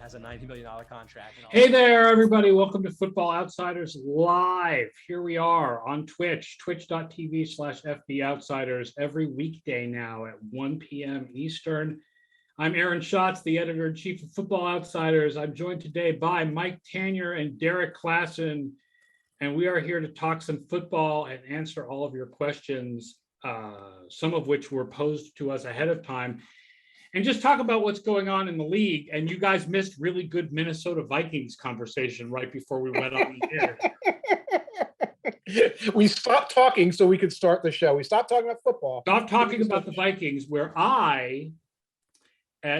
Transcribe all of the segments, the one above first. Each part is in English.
has a $90 million contract. Hey there, everybody. Welcome to Football Outsiders Live. Here we are on Twitch, twitch.tv/FB Outsiders, every weekday now at 1 p.m. Eastern. I'm Aaron Schatz, the editor-in-chief of Football Outsiders. I'm joined today by Mike Tanier and Derrik Klassen, and we are here to talk some football and answer all of your questions, some of which were posed to us ahead of time, and just talk about what's going on in the league. And you guys missed really good Minnesota Vikings conversation right before we went on the air. We stopped talking so we could start the show. We stopped talking about football. Stop talking about the Vikings, where I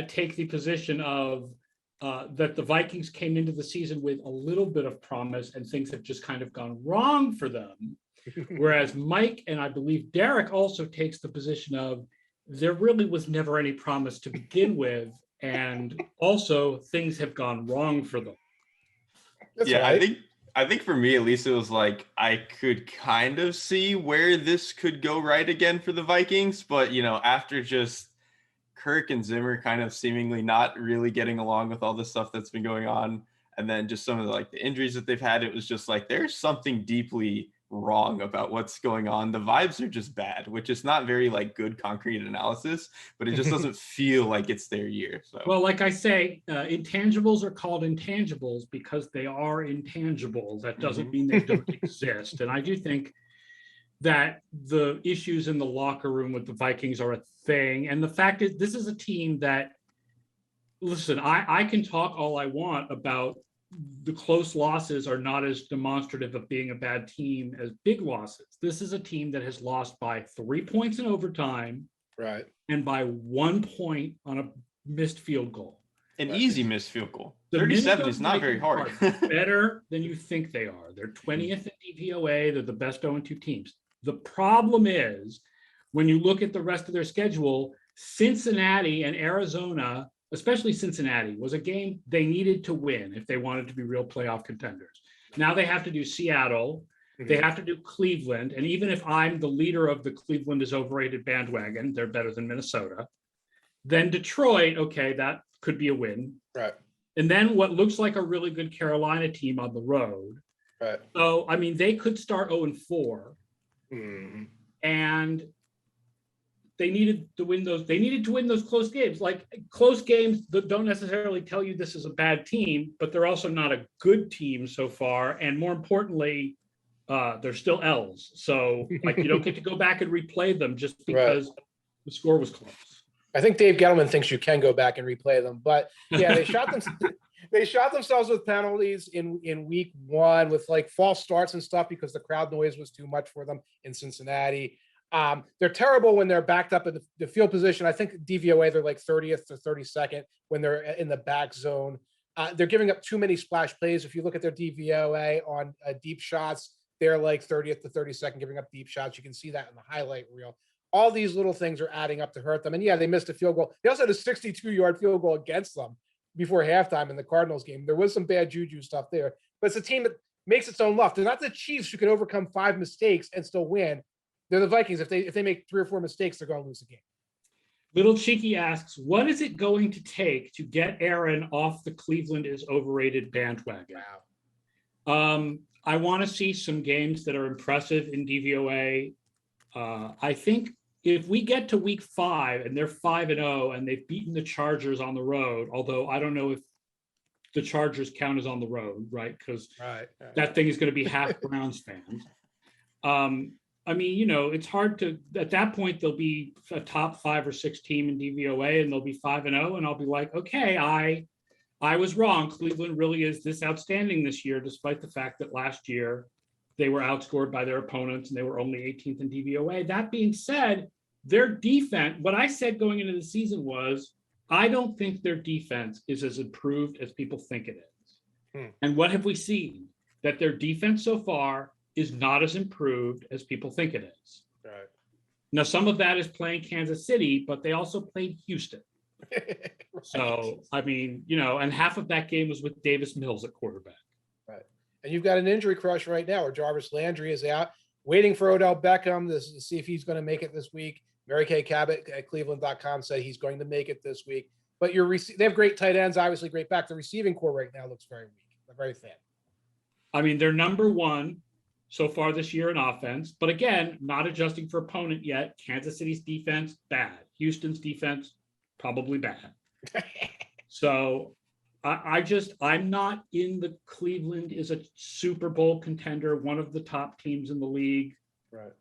take the position of that the Vikings came into the season with a little bit of promise and things have just kind of gone wrong for them. Whereas Mike and I believe Derrik also takes the position of there really was never any promise to begin with, and also things have gone wrong for them. That's right. I think for me, at least, it was like I could kind of see where this could go right again for the Vikings. But, you know, after just Kirk and Zimmer kind of seemingly not really getting along with all the stuff that's been going on, and then just some of the injuries that they've had, it was just like there's something deeply wrong about what's going on. The vibes are just bad, which is not very good concrete analysis, but it just doesn't feel like it's their year. So, well, like I say, intangibles are called intangibles because they are intangible. That doesn't mean they don't exist. And I do think that the issues in the locker room with the Vikings are a thing. And the fact is, this is a team that, listen, I can talk all I want about the close losses are not as demonstrative of being a bad team as big losses. This is a team that has lost by 3 points in overtime, right, and by 1 point on a missed field goal. An easy missed field goal. 37 is not very hard. Better than you think they are. They're 20th in DVOA. They're the best 0-2 teams. The problem is when you look at the rest of their schedule, Cincinnati and Arizona, especially Cincinnati, was a game they needed to win if they wanted to be real playoff contenders. Now they have to do Seattle, they have to do Cleveland, and even if I'm the leader of the Cleveland is overrated bandwagon, they're better than Minnesota. Then Detroit, okay, that could be a win. Right. And then what looks like a really good Carolina team on the road. Right. So, I mean, they could start 0-4. And they needed to win those. They needed to win those close games. Close games that don't necessarily tell you this is a bad team, but they're also not a good team so far. And more importantly, they're still L's. So you don't get to go back and replay them just because the score was close. I think Dave Gettleman thinks you can go back and replay them, but yeah, they shot them. They shot themselves with penalties in week one with false starts and stuff because the crowd noise was too much for them in Cincinnati. They're terrible when they're backed up in the field position. I think DVOA, they're 30th to 32nd when they're in the back zone. They're giving up too many splash plays. If you look at their DVOA on deep shots, they're 30th to 32nd giving up deep shots. You can see that in the highlight reel. All these little things are adding up to hurt them. And yeah, they missed a field goal. They also had a 62-yard field goal against them before halftime in the Cardinals game. There was some bad juju stuff there, but it's a team that makes its own luck. They're not the Chiefs who can overcome 5 mistakes and still win. They're the Vikings. If they make 3 or 4 mistakes, they're going to lose the game. Little Cheeky asks, what is it going to take to get Aaron off the Cleveland is overrated bandwagon? Wow. I want to see some games that are impressive in DVOA. I think if we get to week 5 and they're 5-0 and they've beaten the Chargers on the road, although I don't know if the Chargers count as on the road, right? Because that thing is going to be half Browns fans. I mean, it's hard to, at that point, they'll be a top 5 or 6 team in DVOA and they'll be 5-0. And I'll be like, okay, I was wrong. Cleveland really is this outstanding this year, despite the fact that last year they were outscored by their opponents and they were only 18th in DVOA. That being said, their defense, what I said going into the season was, I don't think their defense is as improved as people think it is. And what have we seen? That their defense so far is not as improved as people think it is. Right. Now, some of that is playing Kansas City, but they also played Houston. Right. So, I mean, and half of that game was with Davis Mills at quarterback. Right. And you've got an injury crush right now where Jarvis Landry is out, waiting for Odell Beckham to see if he's going to make it this week. Mary Kay Cabot at Cleveland.com said he's going to make it this week. but they have great tight ends, obviously great back. The receiving core right now looks very weak. They're very thin. I mean, they're number one so far this year in offense, but again, not adjusting for opponent yet. Kansas City's defense, bad. Houston's defense, probably bad. So I'm not in the Cleveland is a Super Bowl contender, one of the top teams in the league. Right.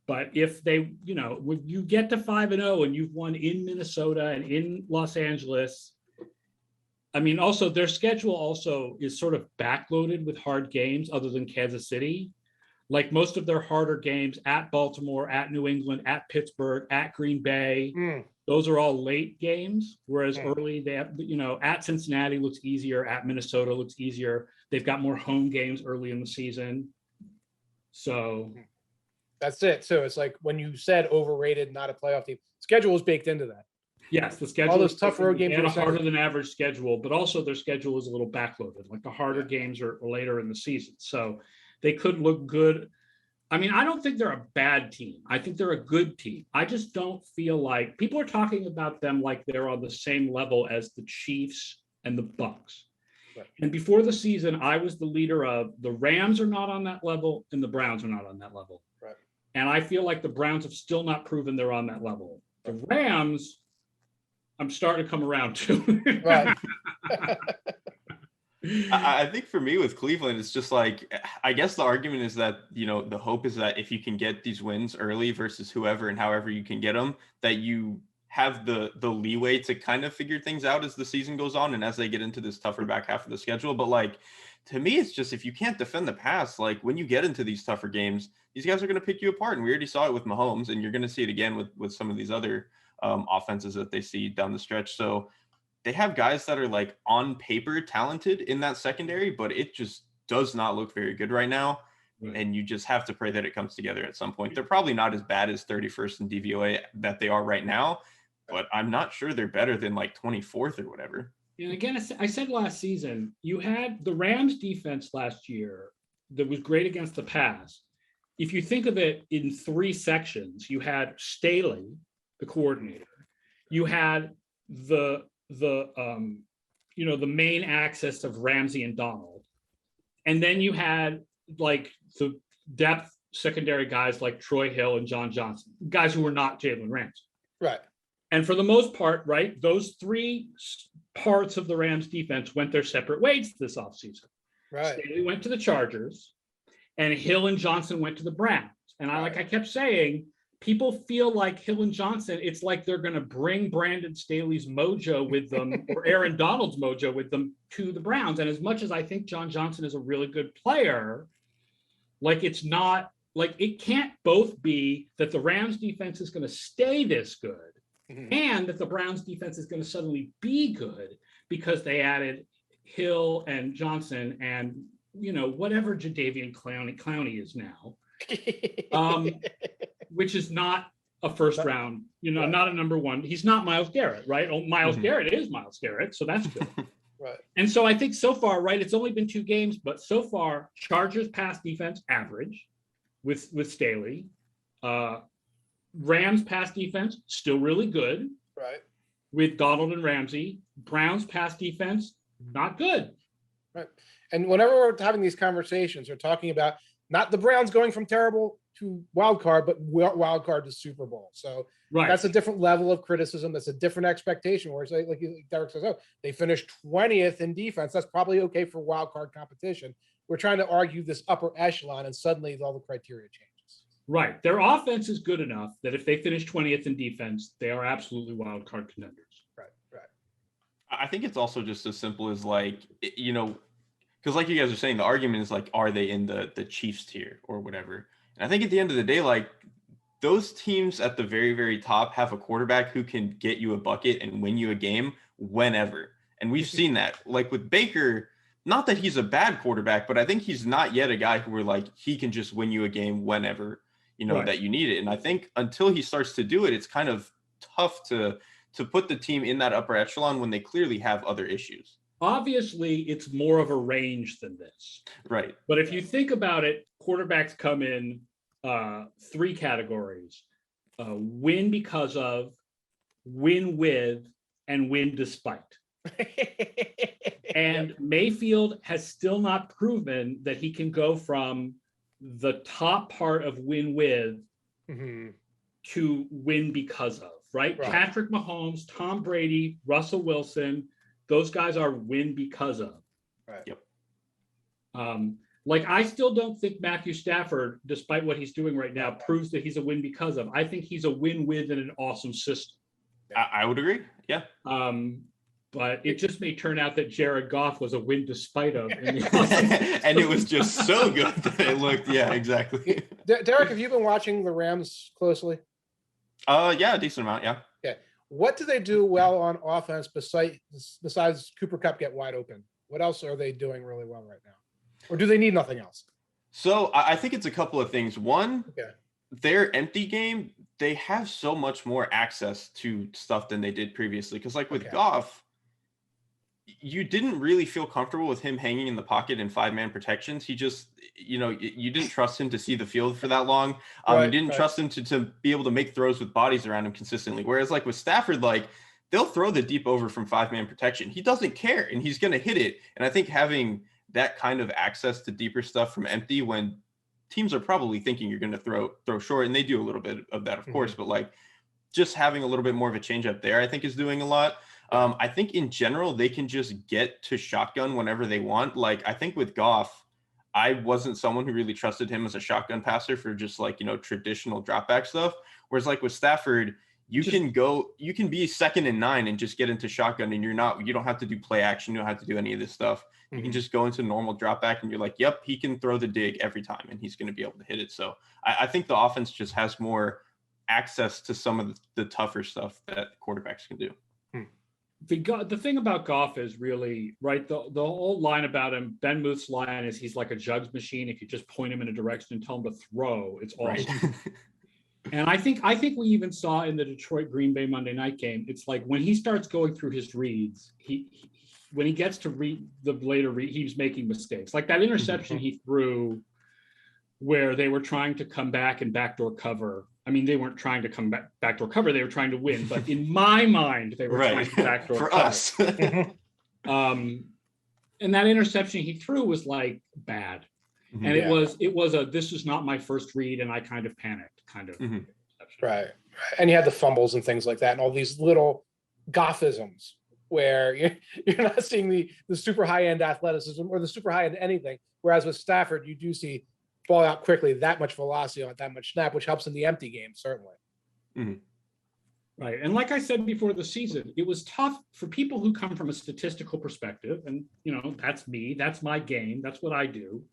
But if they, when you get to 5-0 and you've won in Minnesota and in Los Angeles, I mean, also their schedule also is sort of backloaded with hard games other than Kansas City. Like most of their harder games at Baltimore, at New England, at Pittsburgh, at Green Bay, those are all late games. Whereas early they have, at Cincinnati looks easier, at Minnesota looks easier. They've got more home games early in the season. So that's it. So it's like when you said overrated, not a playoff team, schedule is baked into that. Yes, the schedule. All those tough road games. They had a harder than average schedule, but also their schedule is a little backloaded. Like the harder games are later in the season. So they could look good. I mean, I don't think they're a bad team. I think they're a good team. I just don't feel like people are talking about them like they're on the same level as the Chiefs and the Bucks. Right. And before the season, I was the leader of the Rams are not on that level and the Browns are not on that level. Right. And I feel like the Browns have still not proven they're on that level. The Rams, I'm starting to come around to. Right. I think for me with Cleveland, it's just like, I guess the argument is that, the hope is that if you can get these wins early versus whoever and however you can get them, that you have the leeway to kind of figure things out as the season goes on and as they get into this tougher back half of the schedule. But like, to me, it's just, if you can't defend the pass, like when you get into these tougher games, these guys are going to pick you apart. And we already saw it with Mahomes, and you're going to see it again with some of these other offenses that they see down the stretch. So they have guys that are like on paper talented in that secondary, but it just does not look very good right now. Right. And you just have to pray that it comes together at some point. They're probably not as bad as 31st in DVOA that they are right now, but I'm not sure they're better than like 24th or whatever. And again, I said last season, you had the Rams defense last year that was great against the pass. If you think of it in three sections, you had Staley, the coordinator, you had the main axis of Ramsey and Donald. And then you had like the depth secondary guys like Troy Hill and John Johnson, guys who were not Jalen Ramsey. Right. And for the most part, right, those three parts of the Rams defense went their separate ways this offseason. Right. Staley went to the Chargers and Hill and Johnson went to the Browns. And I kept saying, people feel like Hill and Johnson, it's like they're going to bring Brandon Staley's mojo with them or Aaron Donald's mojo with them to the Browns. And as much as I think John Johnson is a really good player, like it's not like it can't both be that the Rams defense is going to stay this good and that the Browns defense is going to suddenly be good because they added Hill and Johnson and, whatever Jadeveon Clowney is now. Which is not a first round, not a number one. He's not Myles Garrett, right? Oh, Myles Garrett is Myles Garrett, so that's good. Right. And so I think so far, right, it's only been 2 games, but so far, Chargers pass defense average with Staley. Rams pass defense still really good. Right. With Donald and Ramsey. Browns pass defense not good. Right. And whenever we're having these conversations, we're talking about not the Browns going from terrible to wild card, but wild card to Super Bowl. So that's a different level of criticism. That's a different expectation. Whereas like Derek says, they finished 20th in defense. That's probably okay for wild card competition. We're trying to argue this upper echelon, and suddenly all the criteria changes. Right. Their offense is good enough that if they finish 20th in defense, they are absolutely wild card contenders. Right. I think it's also just as simple as like, because like you guys are saying, the argument is like, are they in the Chiefs tier or whatever? And I think at the end of the day, like those teams at the very, very top have a quarterback who can get you a bucket and win you a game whenever. And we've seen that. Like with Baker, not that he's a bad quarterback, but I think he's not yet a guy who we're like, he can just win you a game whenever, that you need it. And I think until he starts to do it, it's kind of tough to put the team in that upper echelon when they clearly have other issues. Obviously, it's more of a range than this. Right. But if you think about it, quarterbacks come in 3 categories: win because of, win with, and win despite. And Mayfield has still not proven that he can go from the top part of win with to win because of, right? Patrick Mahomes, Tom Brady, Russell Wilson, those guys are win because of. Right. Yep. Like, I still don't think Matthew Stafford, despite what he's doing right now, proves that he's a win because of. I think he's a win with in an awesome system. I would agree. Yeah. But it just may turn out that Jared Goff was a win despite of. In the and it was just so good that it looked, yeah, exactly. Derek, have you been watching the Rams closely? Yeah, a decent amount, yeah. Okay. What do they do well on offense besides Cooper Kupp get wide open? What else are they doing really well right now? Or do they need nothing else? So I think it's a couple of things. One, their empty game, they have so much more access to stuff than they did previously. Because like with Goff, you didn't really feel comfortable with him hanging in the pocket in 5-man protections. He just, you didn't trust him to see the field for that long. You didn't trust him to be able to make throws with bodies around him consistently. Whereas like with Stafford, like they'll throw the deep over from 5-man protection. He doesn't care and he's going to hit it. And I think having that kind of access to deeper stuff from empty when teams are probably thinking you're going to throw short, and they do a little bit of that, of course, but like just having a little bit more of a change up there, I think is doing a lot. I think in general, they can just get to shotgun whenever they want. Like I think with Goff, I wasn't someone who really trusted him as a shotgun passer for just like, traditional drop back stuff. Whereas like with Stafford, you can be 2nd and 9 and just get into shotgun and you don't have to do play action. You don't have to do any of this stuff. You can just go into normal drop back and you're like, yep, he can throw the dig every time and he's going to be able to hit it. So I think the offense just has more access to some of the tougher stuff that quarterbacks can do. The thing about Goff is really, right, the whole line about him, Ben Muth's line is he's like a jugs machine. If you just point him in a direction and tell him to throw, it's awesome. Right. And I think we even saw in the Detroit Green Bay Monday night game, it's like when he starts going through his reads, when he gets to read the later read, he's making mistakes. Like that interception he threw where they were trying to come back and backdoor cover. I mean, they weren't trying to come back backdoor cover. They were trying to win. But in my mind, they were trying to backdoor for cover. Us. And that interception he threw was like bad. And it was a, this is not my first read. And I kind of panicked interception. Right. And you had the fumbles and things like that. And all these little Gothisms where you're not seeing the super high-end athleticism or the super high-end anything. Whereas with Stafford, you do see ball out quickly, that much velocity on that much snap, which helps in the empty game, certainly. Right. And like I said before the season, it was tough for people who come from a statistical perspective. And, that's me. That's my game. That's what I do.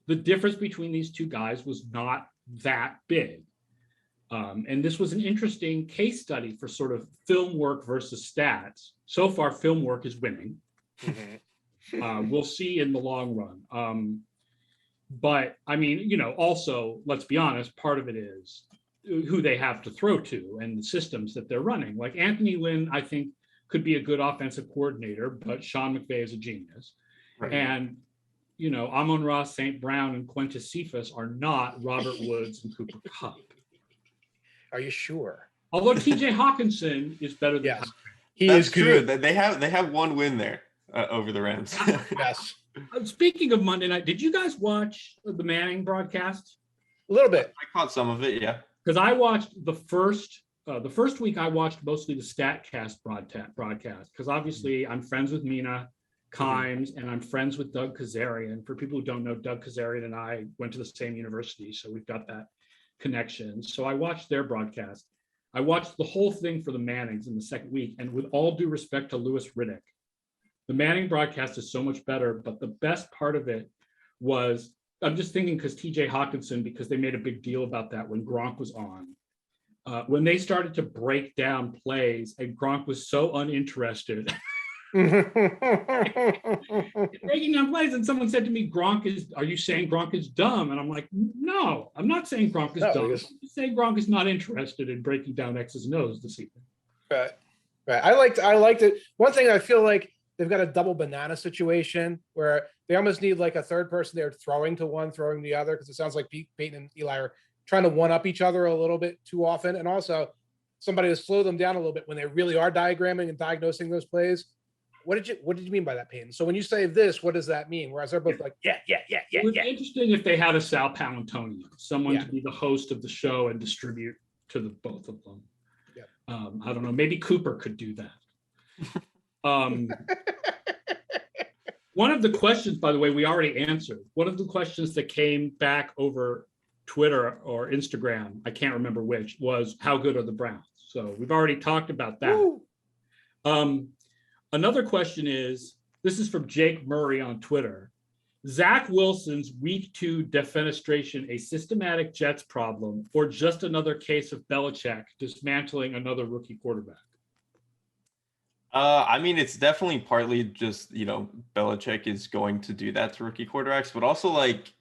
The difference between these two guys was not that big. And this was an interesting case study for sort of film work versus stats. So far, film work is winning. We'll see in the long run. But I mean, also, let's be honest, part of it is who they have to throw to and the systems that they're running. Like Anthony Lynn, I think, could be a good offensive coordinator, but Sean McVay is a genius. Right. And, Amon-Ra St. Brown and Quintus Cephas are not Robert Woods and Cooper Kupp. Are you sure? Although TJ Hawkinson is better than yes. That's true. They have one win there over the Rams. Yes. Speaking of Monday night, did you guys watch the Manning broadcast? A little bit. I caught some of it, yeah. Because I watched the first week. I watched mostly the Statcast broadcast because obviously I'm friends with Mina Kimes and I'm friends with Doug Kazarian. For people who don't know, Doug Kazarian and I went to the same university, so we've got that connection. So I watched their broadcast. I watched the whole thing for the Mannings in the second week, and with all due respect to Louis Riddick, the Manning broadcast is so much better, but the best part of it was, I'm just thinking because TJ Hawkinson, because they made a big deal about that when Gronk was on. When they started to break down plays and Gronk was so uninterested. Breaking down plays, and someone said to me, are you saying Gronk is dumb? And I'm like, no, I'm not saying Gronk is dumb. I'm saying Gronk is not interested in breaking down X's and O's this evening. Right. I liked it. One thing I feel like they've got a double banana situation where they almost need like a third person there throwing to one, throwing the other, because it sounds like Peyton and Eli are trying to one up each other a little bit too often. And also somebody to slow them down a little bit when they really are diagramming and diagnosing those plays. What did you mean by that, Peyton? So when you say this, what does that mean? Whereas they're both like, yeah. It would be interesting if they had a Sal Palantonio, someone to be the host of the show and distribute to the both of them. Yeah. I don't know. Maybe Cooper could do that. One of the questions, by the way, we already answered. One of the questions that came back over Twitter or Instagram, I can't remember which, was how good are the Browns? So we've already talked about that. Another question is, this is from Jake Murray on Twitter. Zach Wilson's week 2 defenestration a systematic Jets problem or just another case of Belichick dismantling another rookie quarterback? I mean, it's definitely partly just, Belichick is going to do that to rookie quarterbacks, but also like,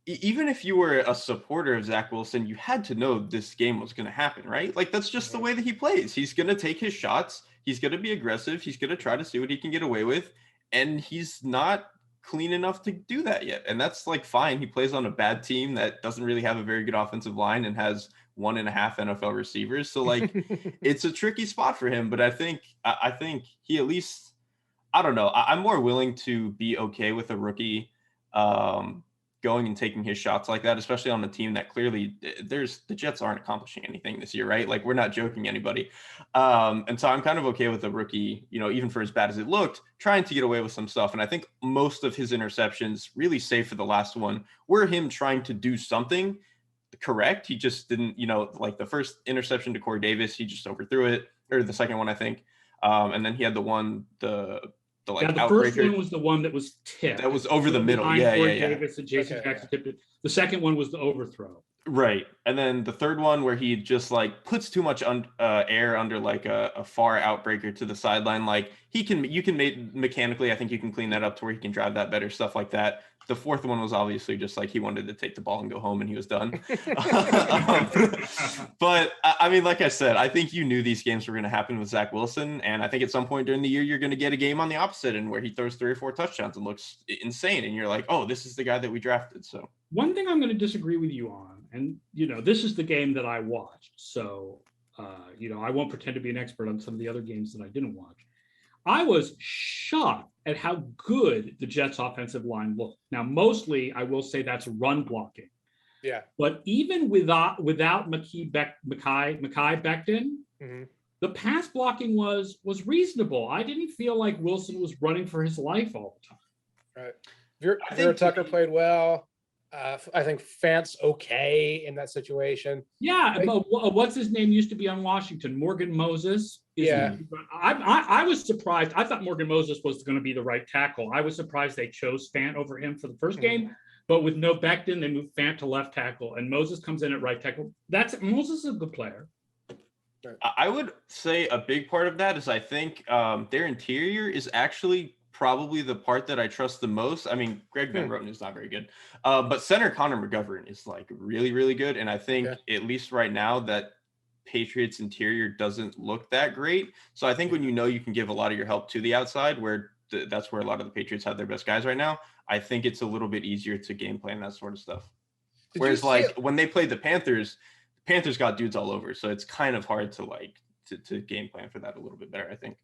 even if you were a supporter of Zach Wilson, you had to know this game was going to happen, right? Like, that's just the way that he plays. He's going to take his shots. He's going to be aggressive. He's going to try to see what he can get away with. And he's not clean enough to do that yet. And that's like fine. He plays on a bad team that doesn't really have a very good offensive line and has 1.5 NFL receivers. So like, it's a tricky spot for him. But I think he at least, I don't know. I'm more willing to be okay with a rookie going and taking his shots like that, especially on a team that clearly the Jets aren't accomplishing anything this year, right? Like, we're not joking anybody. And so I'm kind of okay with a rookie, even for as bad as it looked, trying to get away with some stuff. And I think most of his interceptions, really save for the last one, were him trying to do something correct. He just didn't, like the first interception to Corey Davis, he just overthrew it, or the second one, I think. And then he had the the first one was the one that was tipped. That was over the middle. Yeah. Davis and Jason Jackson tipped it. The second one was the overthrow. Right. And then the third one where he just like puts too much air under like a far outbreaker to the sideline. Like you can make mechanically, I think you can clean that up to where he can drive that better, stuff like that. The fourth one was obviously just like he wanted to take the ball and go home and he was done. But I mean, like I said, I think you knew these games were going to happen with Zach Wilson. And I think at some point during the year, you're going to get a game on the opposite end where he throws 3 or 4 touchdowns and looks insane. And you're like, oh, this is the guy that we drafted. So one thing I'm going to disagree with you on, and, this is the game that I watched. So, I won't pretend to be an expert on some of the other games that I didn't watch. I was shocked at how good the Jets offensive line looked. Now, mostly I will say that's run blocking. Yeah. But even without Mekhi Becton, the pass blocking was reasonable. I didn't feel like Wilson was running for his life all the time. Right. Vera Tucker played well. I think Fant's okay in that situation. Yeah, but what's his name used to be on Washington? Morgan Moses. I was surprised. I thought Morgan Moses was going to be the right tackle. I was surprised they chose Fant over him for the first game, but with no Becton, they moved Fant to left tackle, and Moses comes in at right tackle. Moses is a good player. I would say a big part of that is I think their interior is actually probably the part that I trust the most. I mean, Greg Van Roten is not very good, but center Connor McGovern is like really, really good. And I think at least right now that Patriots interior doesn't look that great. So I think when you can give a lot of your help to the outside, where that's where a lot of the Patriots have their best guys right now, I think it's a little bit easier to game plan that sort of stuff. Whereas like when they played the Panthers got dudes all over. So it's kind of hard to game plan for that a little bit better, I think.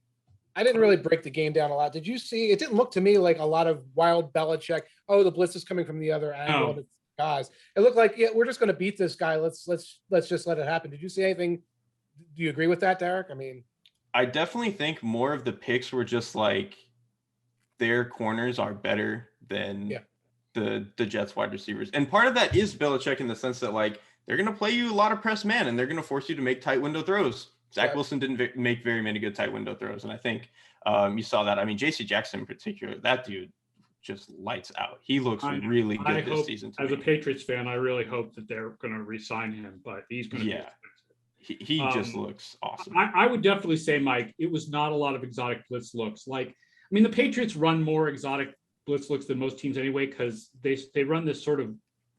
I didn't really break the game down a lot. Did you see? It didn't look to me like a lot of wild Belichick. Oh, the blitz is coming from the other angle. Guys, it looked like we're just going to beat this guy. Let's just let it happen. Did you see anything? Do you agree with that, Derek? I mean, I definitely think more of the picks were just like their corners are better than the Jets wide receivers, and part of that is Belichick in the sense that like they're going to play you a lot of press man and they're going to force you to make tight window throws. Zach Wilson didn't make very many good tight window throws. And I think you saw that. I mean, J.C. Jackson in particular, that dude just lights out. He looks really good this season. As a Patriots fan, I really hope that they're going to re-sign him, but he's going to be expensive. He just looks awesome. I would definitely say, Mike, it was not a lot of exotic blitz looks. Like, I mean, the Patriots run more exotic blitz looks than most teams anyway, because they run this sort of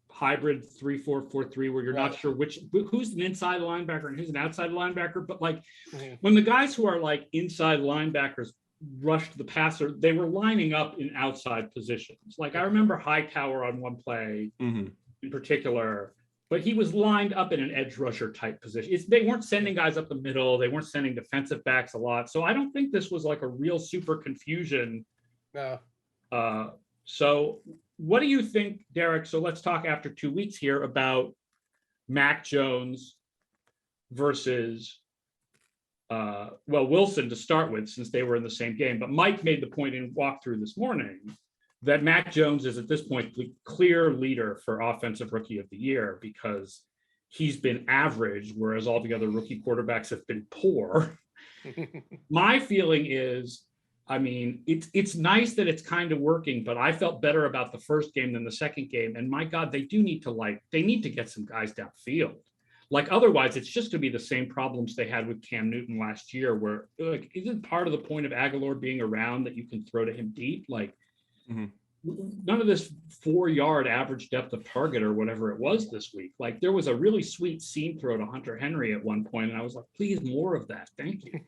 hybrid 3-4-4-3 where you're not sure who's an inside linebacker and who's an outside linebacker. But like when the guys who are like inside linebackers rushed the passer, they were lining up in outside positions. Like I remember Hightower on one play in particular but he was lined up in an edge rusher type position. They weren't sending guys up the middle. They weren't sending defensive backs a lot. So I don't think this was like a real super confusion. No. So what do you think, Derek? So let's talk after 2 weeks here about Mac Jones versus Wilson to start with, since they were in the same game. But Mike made the point in walkthrough this morning that Mac Jones is at this point the clear leader for offensive rookie of the year because he's been average, whereas all the other rookie quarterbacks have been poor. My feeling is, I mean, it's nice that it's kind of working, but I felt better about the first game than the second game. And my God, they need to get some guys downfield. Like, otherwise, it's just going to be the same problems they had with Cam Newton last year, where, like, isn't part of the point of Aguilar being around that you can throw to him deep? Like, none of this 4-yard average depth of target or whatever it was this week. Like, there was a really sweet seam throw to Hunter Henry at one point, and I was like, please, more of that. Thank you.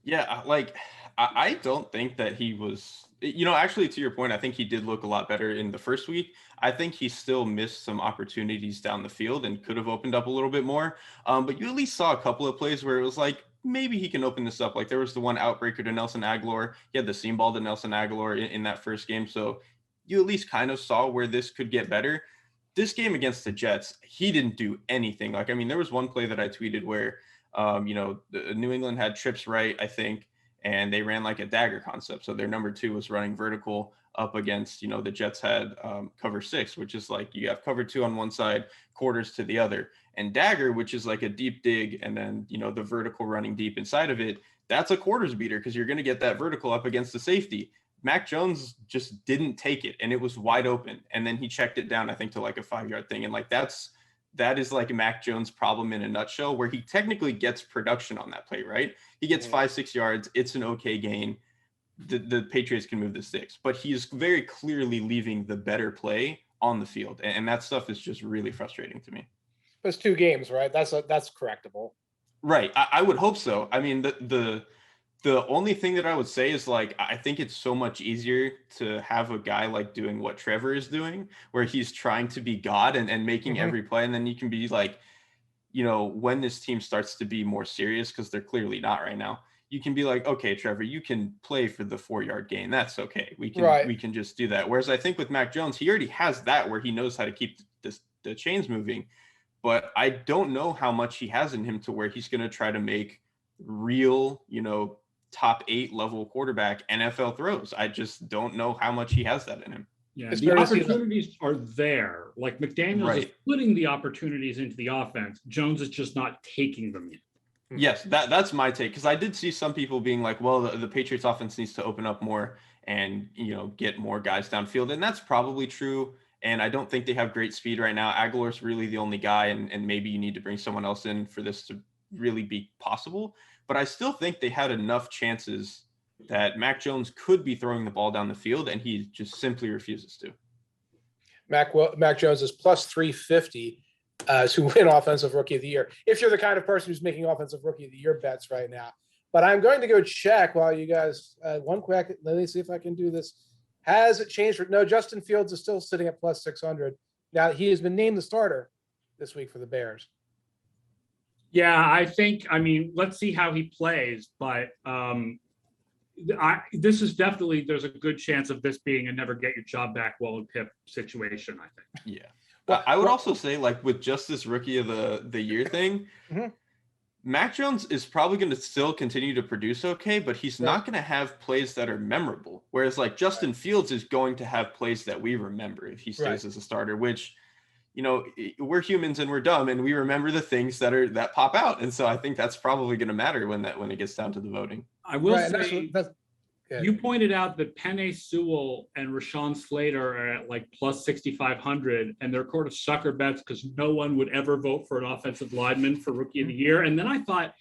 Yeah, like, I don't think that he was, actually, to your point, I think he did look a lot better in the first week. I think he still missed some opportunities down the field and could have opened up a little bit more. But you at least saw a couple of plays where it was like, maybe he can open this up. Like, there was the one outbreaker to Nelson Aguilar. He had the seam ball to Nelson Aguilar in that first game. So you at least kind of saw where this could get better. This game against the Jets, he didn't do anything. Like, I mean, there was one play that I tweeted where, New England had trips right, I think, and they ran like a dagger concept. So their number 2 was running vertical up against, the Jets had cover 6, which is like you have cover 2 on one side, quarters to the other. And dagger, which is like a deep dig, and then, the vertical running deep inside of it, that's a quarters beater because you're going to get that vertical up against the safety. Mac Jones just didn't take it, and it was wide open. And then he checked it down, I think, to like a 5-yard thing. And like that is like Mac Jones' problem in a nutshell, where he technically gets production on that play, right? He gets 5-6 yards. It's an okay gain. The Patriots can move the sticks, but he's very clearly leaving the better play on the field. And that stuff is just really frustrating to me. It's 2 games, right? That's correctable. Right. I would hope so. I mean, the only thing that I would say is, like, I think it's so much easier to have a guy like doing what Trevor is doing, where he's trying to be God and making every play. And then you can be like, when this team starts to be more serious, because they're clearly not right now, you can be like, okay, Trevor, you can play for the 4-yard gain. That's okay. We can just do that. Whereas I think with Mac Jones, he already has that, where he knows how to keep the chains moving. But I don't know how much he has in him to where he's going to try to make real, top 8 level quarterback NFL throws. I just don't know how much he has that in him. Yeah, the opportunities are there. Like, McDaniels is putting the opportunities into the offense. Jones is just not taking them yet. Yes, that's my take, because I did see some people being like, well, the Patriots offense needs to open up more and, get more guys downfield. And that's probably true. And I don't think they have great speed right now. Aguilar's really the only guy, and maybe you need to bring someone else in for this to really be possible. But I still think they had enough chances that Mac Jones could be throwing the ball down the field, and he just simply refuses to. Mac Jones is plus 350 to win Offensive Rookie of the Year, if you're the kind of person who's making Offensive Rookie of the Year bets right now. But I'm going to go check while you guys, one quick, let me see if I can do this. Has it changed? No, Justin Fields is still sitting at plus 600. Now, he has been named the starter this week for the Bears. Yeah, I mean, let's see how he plays, but this is definitely, there's a good chance of this being a never get your job back Wallen Pip situation, I think. Yeah. I would also say, like, with just this rookie of the year thing, Mac Jones is probably going to still continue to produce okay, but he's not going to have plays that are memorable. Whereas, like, Justin Fields is going to have plays that we remember if he stays as a starter, which, we're humans and we're dumb, and we remember the things that pop out. And so I think that's probably going to matter when it gets down to the voting. I will say, you pointed out that Penei Sewell and Rashawn Slater are at like plus 6,500, and they're kind of sucker bets because no one would ever vote for an offensive lineman for Rookie of the Year. And then I thought,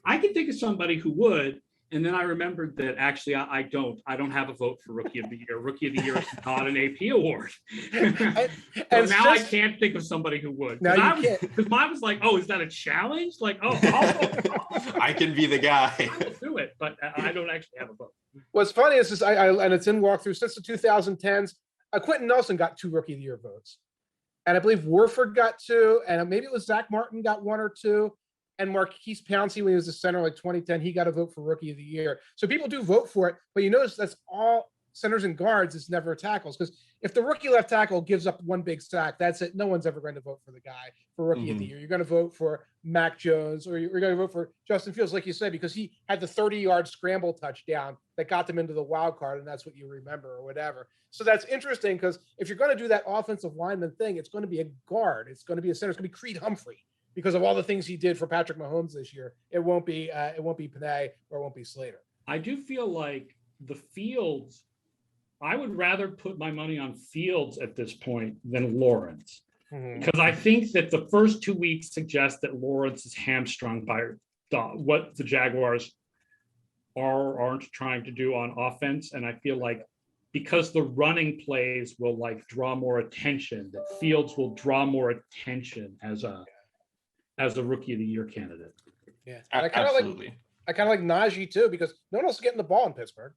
I could think of somebody who would. And then I remembered that actually I don't have a vote for Rookie of the Year. Rookie of the Year is not an AP award. So now I can't think of somebody who would. Because mine was like, oh, is that a challenge? Like, I can be the guy. I will do it, but I don't actually have a vote. What's funny is and it's in walkthrough since the 2010s. Quentin Nelson got 2 Rookie of the Year votes. and I believe Warford got 2, and maybe it was Zach Martin got 1 or 2, and Marquise Pouncey, when he was the center like 2010, he got a vote for Rookie of the Year. So people do vote for it, but you notice that's all centers and guards. It's never tackles, because if the rookie left tackle gives up 1 big sack, that's it. No one's ever going to vote for the guy for Rookie of the Year. You're going to vote for Mac Jones, or you're going to vote for Justin Fields, like you said, because he had the 30-yard scramble touchdown that got them into the wild card, and that's what you remember or whatever. So that's interesting, because if you're going to do that offensive lineman thing, it's going to be a guard. It's going to be a center. It's going to be Creed Humphrey, because of all the things he did for Patrick Mahomes this year. It won't be Panay, or it won't be Slater. I do feel like the Fields, I would rather put my money on Fields at this point than Lawrence, because I think that the first 2 weeks suggest that Lawrence is hamstrung by what the Jaguars aren't trying to do on offense. And I feel like because the running plays will like draw more attention, that Fields will draw more attention as a Rookie of the Year candidate. Yeah, absolutely. I kind of like Najee too, because no one else is getting the ball in Pittsburgh,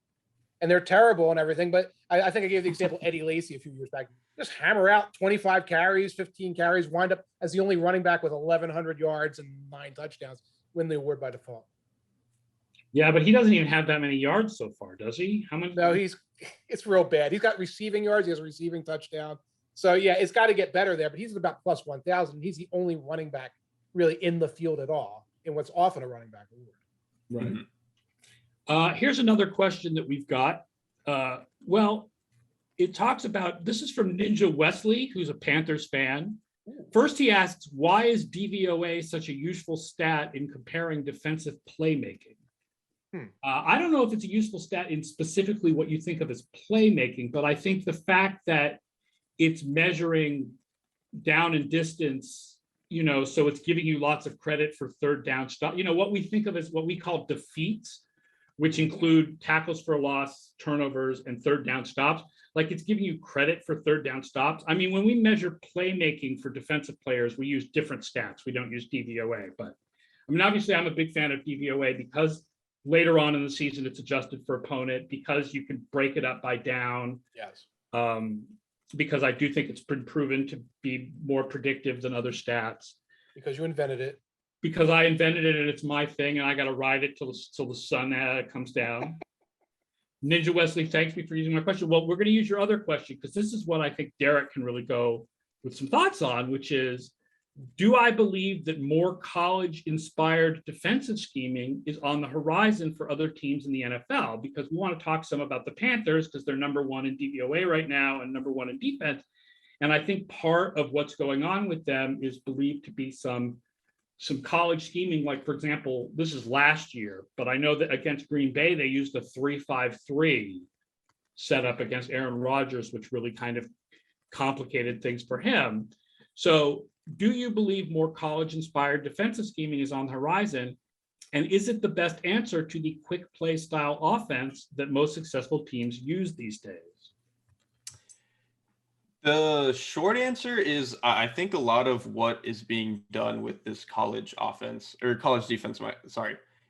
and they're terrible and everything. But I think I gave the example Eddie Lacy a few years back. Just hammer out 25 carries, 15 carries, wind up as the only running back with 1,100 yards and 9 touchdowns, win the award by default. Yeah, but he doesn't even have that many yards so far, does he? How many? No, it's real bad. He's got receiving yards. He has a receiving touchdown. So yeah, it's got to get better there. But he's at about plus 1,000. He's the only running back really in the field at all in what's often a running back award. Right. Here's another question that we've got. Well, it talks about, this is from Ninja Wesley, who's a Panthers fan. First, he asks, why is DVOA such a useful stat in comparing defensive playmaking? I don't know if it's a useful stat in specifically what you think of as playmaking, but I think the fact that it's measuring down and distance, so it's giving you lots of credit for third down stuff. What we think of as what we call defeats, which include tackles for loss, turnovers, and third down stops. Like, it's giving you credit for third down stops. I mean, when we measure playmaking for defensive players, we use different stats. We don't use DVOA, but I mean, obviously I'm a big fan of DVOA because later on in the season, it's adjusted for opponent, because you can break it up by down. Yes. Because I do think it's been proven to be more predictive than other stats. Because you invented it. Because I invented it and it's my thing, and I got to ride it till the sun comes down. Ninja Wesley, thanks me for using my question. Well, we're going to use your other question, because this is what I think Derek can really go with some thoughts on, which is, do I believe that more college-inspired defensive scheming is on the horizon for other teams in the NFL? Because we want to talk some about the Panthers, because they're number 1 in DVOA right now and number 1 in defense. And I think part of what's going on with them is believed to be some college scheming. Like, for example, this is last year, but I know that against Green Bay, they used a 3-5-3 setup against Aaron Rodgers, which really kind of complicated things for him. So do you believe more college-inspired defensive scheming is on the horizon? And is it the best answer to the quick play style offense that most successful teams use these days? The short answer is, I think a lot of what is being done with this college offense, or college defense,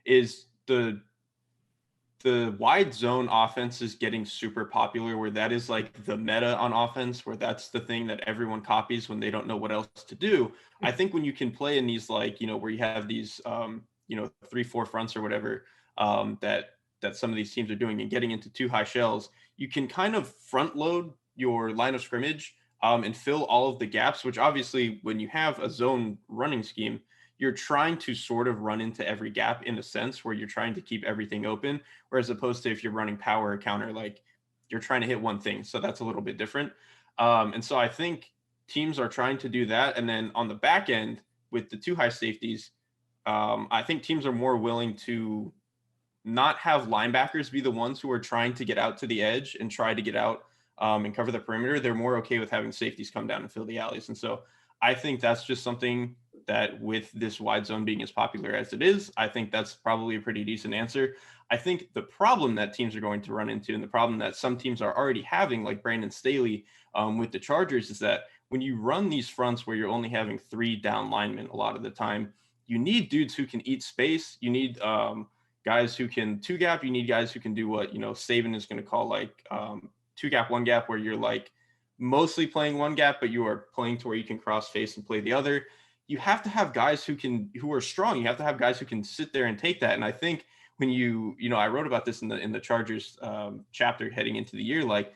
is the wide zone offense is getting super popular, where that is like the meta on offense, where that's the thing that everyone copies when they don't know what else to do. I think when you can play in these, like, where you have these, 3-4 fronts or whatever, that some of these teams are doing, and getting into 2 high shells, you can kind of front load your line of scrimmage and fill all of the gaps, which obviously when you have a zone running scheme, you're trying to sort of run into every gap in a sense, where you're trying to keep everything open. Whereas opposed to if you're running power or counter, like, you're trying to hit one thing. So that's a little bit different. And so I think teams are trying to do that. And then on the back end with the 2 high safeties, I think teams are more willing to not have linebackers be the ones who are trying to get out to the edge and try to get out and cover the perimeter. They're more okay with having safeties come down and fill the alleys. And so I think that's just something that, with this wide zone being as popular as it is, I think that's probably a pretty decent answer. I think the problem that teams are going to run into, and the problem that some teams are already having, like Brandon Staley with the Chargers, is that when you run these fronts where you're only having 3 down linemen a lot of the time, you need dudes who can eat space. You need guys who can 2-gap. You need guys who can do what, Saban is going to call like 2-gap, 1-gap, where you're like mostly playing one gap, but you are playing to where you can cross face and play the other. You have to have guys who are strong. You have to have guys who can sit there and take that. And I think when I wrote about this in the Chargers chapter heading into the year, like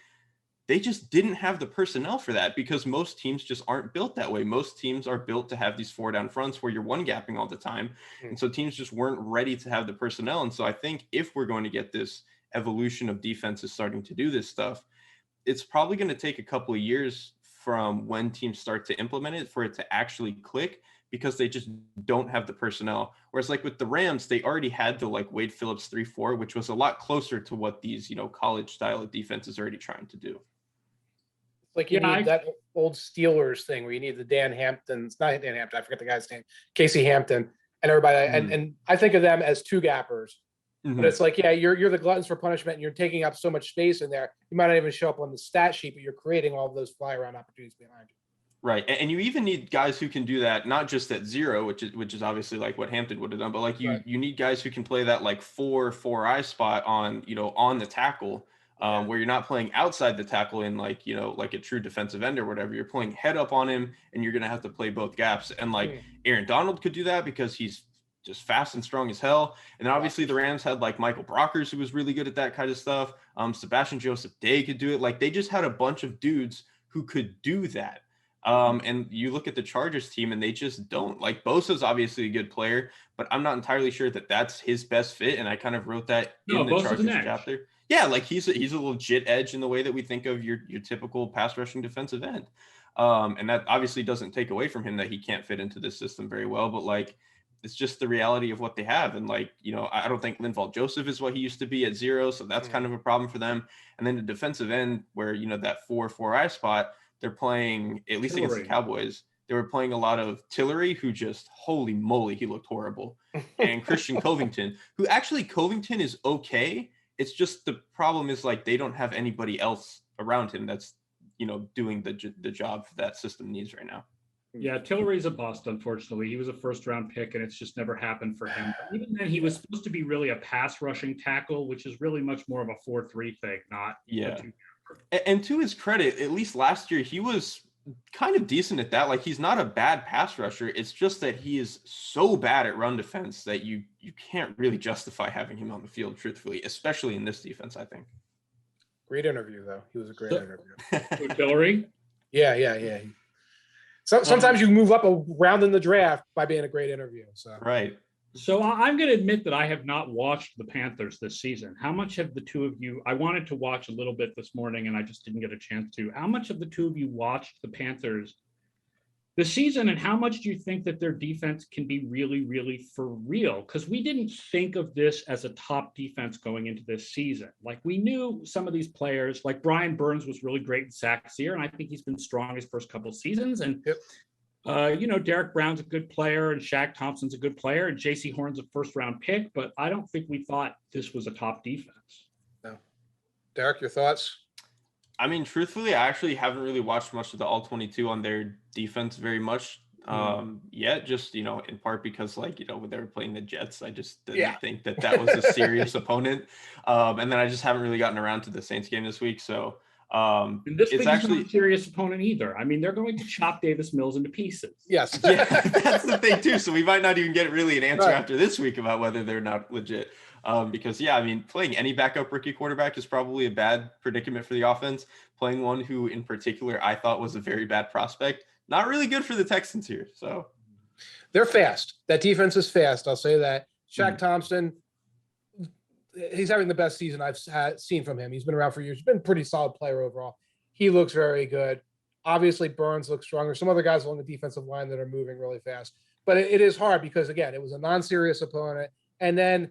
they just didn't have the personnel for that because most teams just aren't built that way. Most teams are built to have these 4-down fronts where you're one gapping all the time. And so teams just weren't ready to have the personnel. And so I think if we're going to get this evolution of defenses starting to do this stuff, it's probably going to take a couple of years from when teams start to implement it for it to actually click, because they just don't have the personnel. Whereas like with the Rams, they already had the like Wade Phillips 3-4, which was a lot closer to what these, college style of defenses are already trying to do. Like you need that old Steelers thing where you need the Dan Hamptons, not Dan Hampton, I forget the guy's name, Casey Hampton, and everybody. And I think of them as two gappers. But it's like, yeah, you're the gluttons for punishment, and you're taking up so much space in there. You might not even show up on the stat sheet, but you're creating all of those fly around opportunities behind you. Right, and you even need guys who can do that, not just at zero, which is obviously like what Hampton would have done, but like you need guys who can play that like 4-4-eye spot on on the tackle. Where you're not playing outside the tackle in like a true defensive end or whatever. You're playing head up on him, and you're gonna have to play both gaps. And like Aaron Donald could do that because he's just fast and strong as hell. And then obviously the Rams had like Michael Brockers, who was really good at that kind of stuff. Sebastian Joseph Day could do it. Like they just had a bunch of dudes who could do that. And you look at the Chargers team, and they just don't. Like Bosa's obviously a good player, but I'm not entirely sure that that's his best fit. And I kind of wrote that in the Chargers chapter. Yeah, like he's a legit edge in the way that we think of your typical pass rushing defensive end. And that obviously doesn't take away from him that he can't fit into this system very well, but like it's just the reality of what they have. And like, I don't think Linval Joseph is what he used to be at zero, so that's kind of a problem for them. And then the defensive end where, that 4-4-eye spot, they're playing, at least against the Cowboys, they were playing a lot of Tillery, who just, holy moly, he looked horrible. And Christian Covington, who actually Covington is okay. It's just the problem is like they don't have anybody else around him that's, doing the job that system needs right now. Yeah, Tillery's a bust, unfortunately. He was a first-round pick, and it's just never happened for him. But even then, he was supposed to be really a pass-rushing tackle, which is really much more of a 4-3 thing, not a 2. And to his credit, at least last year, he was kind of decent at that. Like he's not a bad pass rusher. It's just that he is so bad at run defense that you can't really justify having him on the field, truthfully, especially in this defense, I think. Great interview, though. He was a great interview. Tillery? Yeah. Sometimes you move up a round in the draft by being a great interview. So right. So I'm going to admit that I have not watched the Panthers this season. How much have the two of you, I wanted to watch a little bit this morning and I just didn't get a chance to. How much of the two of you watched the Panthers this season, and how much do you think that their defense can be really, really for real? Because we didn't think of this as a top defense going into this season. Like we knew some of these players, like Brian Burns was really great in sacks here, and I think he's been strong his first couple of seasons. And Derek Brown's a good player, and Shaq Thompson's a good player, and J.C. Horn's a first-round pick, but I don't think we thought this was a top defense. No. Derek, your thoughts? I mean, truthfully, I actually haven't really watched much of the All-22 on their defense very much yet, just, in part because, when they were playing the Jets, I just didn't think that was a serious opponent. And then I just haven't really gotten around to the Saints game this week, so... and this it's actually not a serious opponent either. I mean, they're going to chop Davis Mills into pieces. Yes. Yeah, that's the thing too. So we might not even get really an answer after this week about whether they're not legit. Because playing any backup rookie quarterback is probably a bad predicament for the offense. Playing one who in particular I thought was a very bad prospect, not really good for the Texans here. So they're fast. That defense is fast. I'll say that. Shaq Thompson, he's having the best season I've seen from him. He's been around for years. He's been a pretty solid player overall. He looks very good. Obviously, Burns looks stronger. Some other guys along the defensive line that are moving really fast. But it is hard because, again, it was a non-serious opponent. And then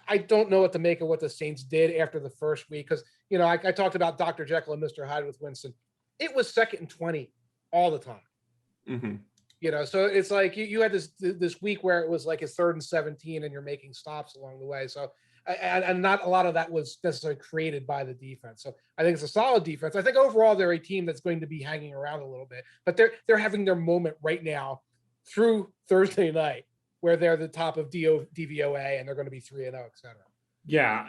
I don't know what to make of what the Saints did after the first week because, I talked about Dr. Jekyll and Mr. Hyde with Winston. It was 2nd and 20 all the time. Mm-hmm. So it's like you had this week where it was like a 3rd and 17 and you're making stops along the way. So and not a lot of that was necessarily created by the defense. So I think it's a solid defense. I think overall they're a team that's going to be hanging around a little bit, but they're having their moment right now through Thursday night where they're the top of DVOA and they're going to be 3-0, et cetera. Yeah.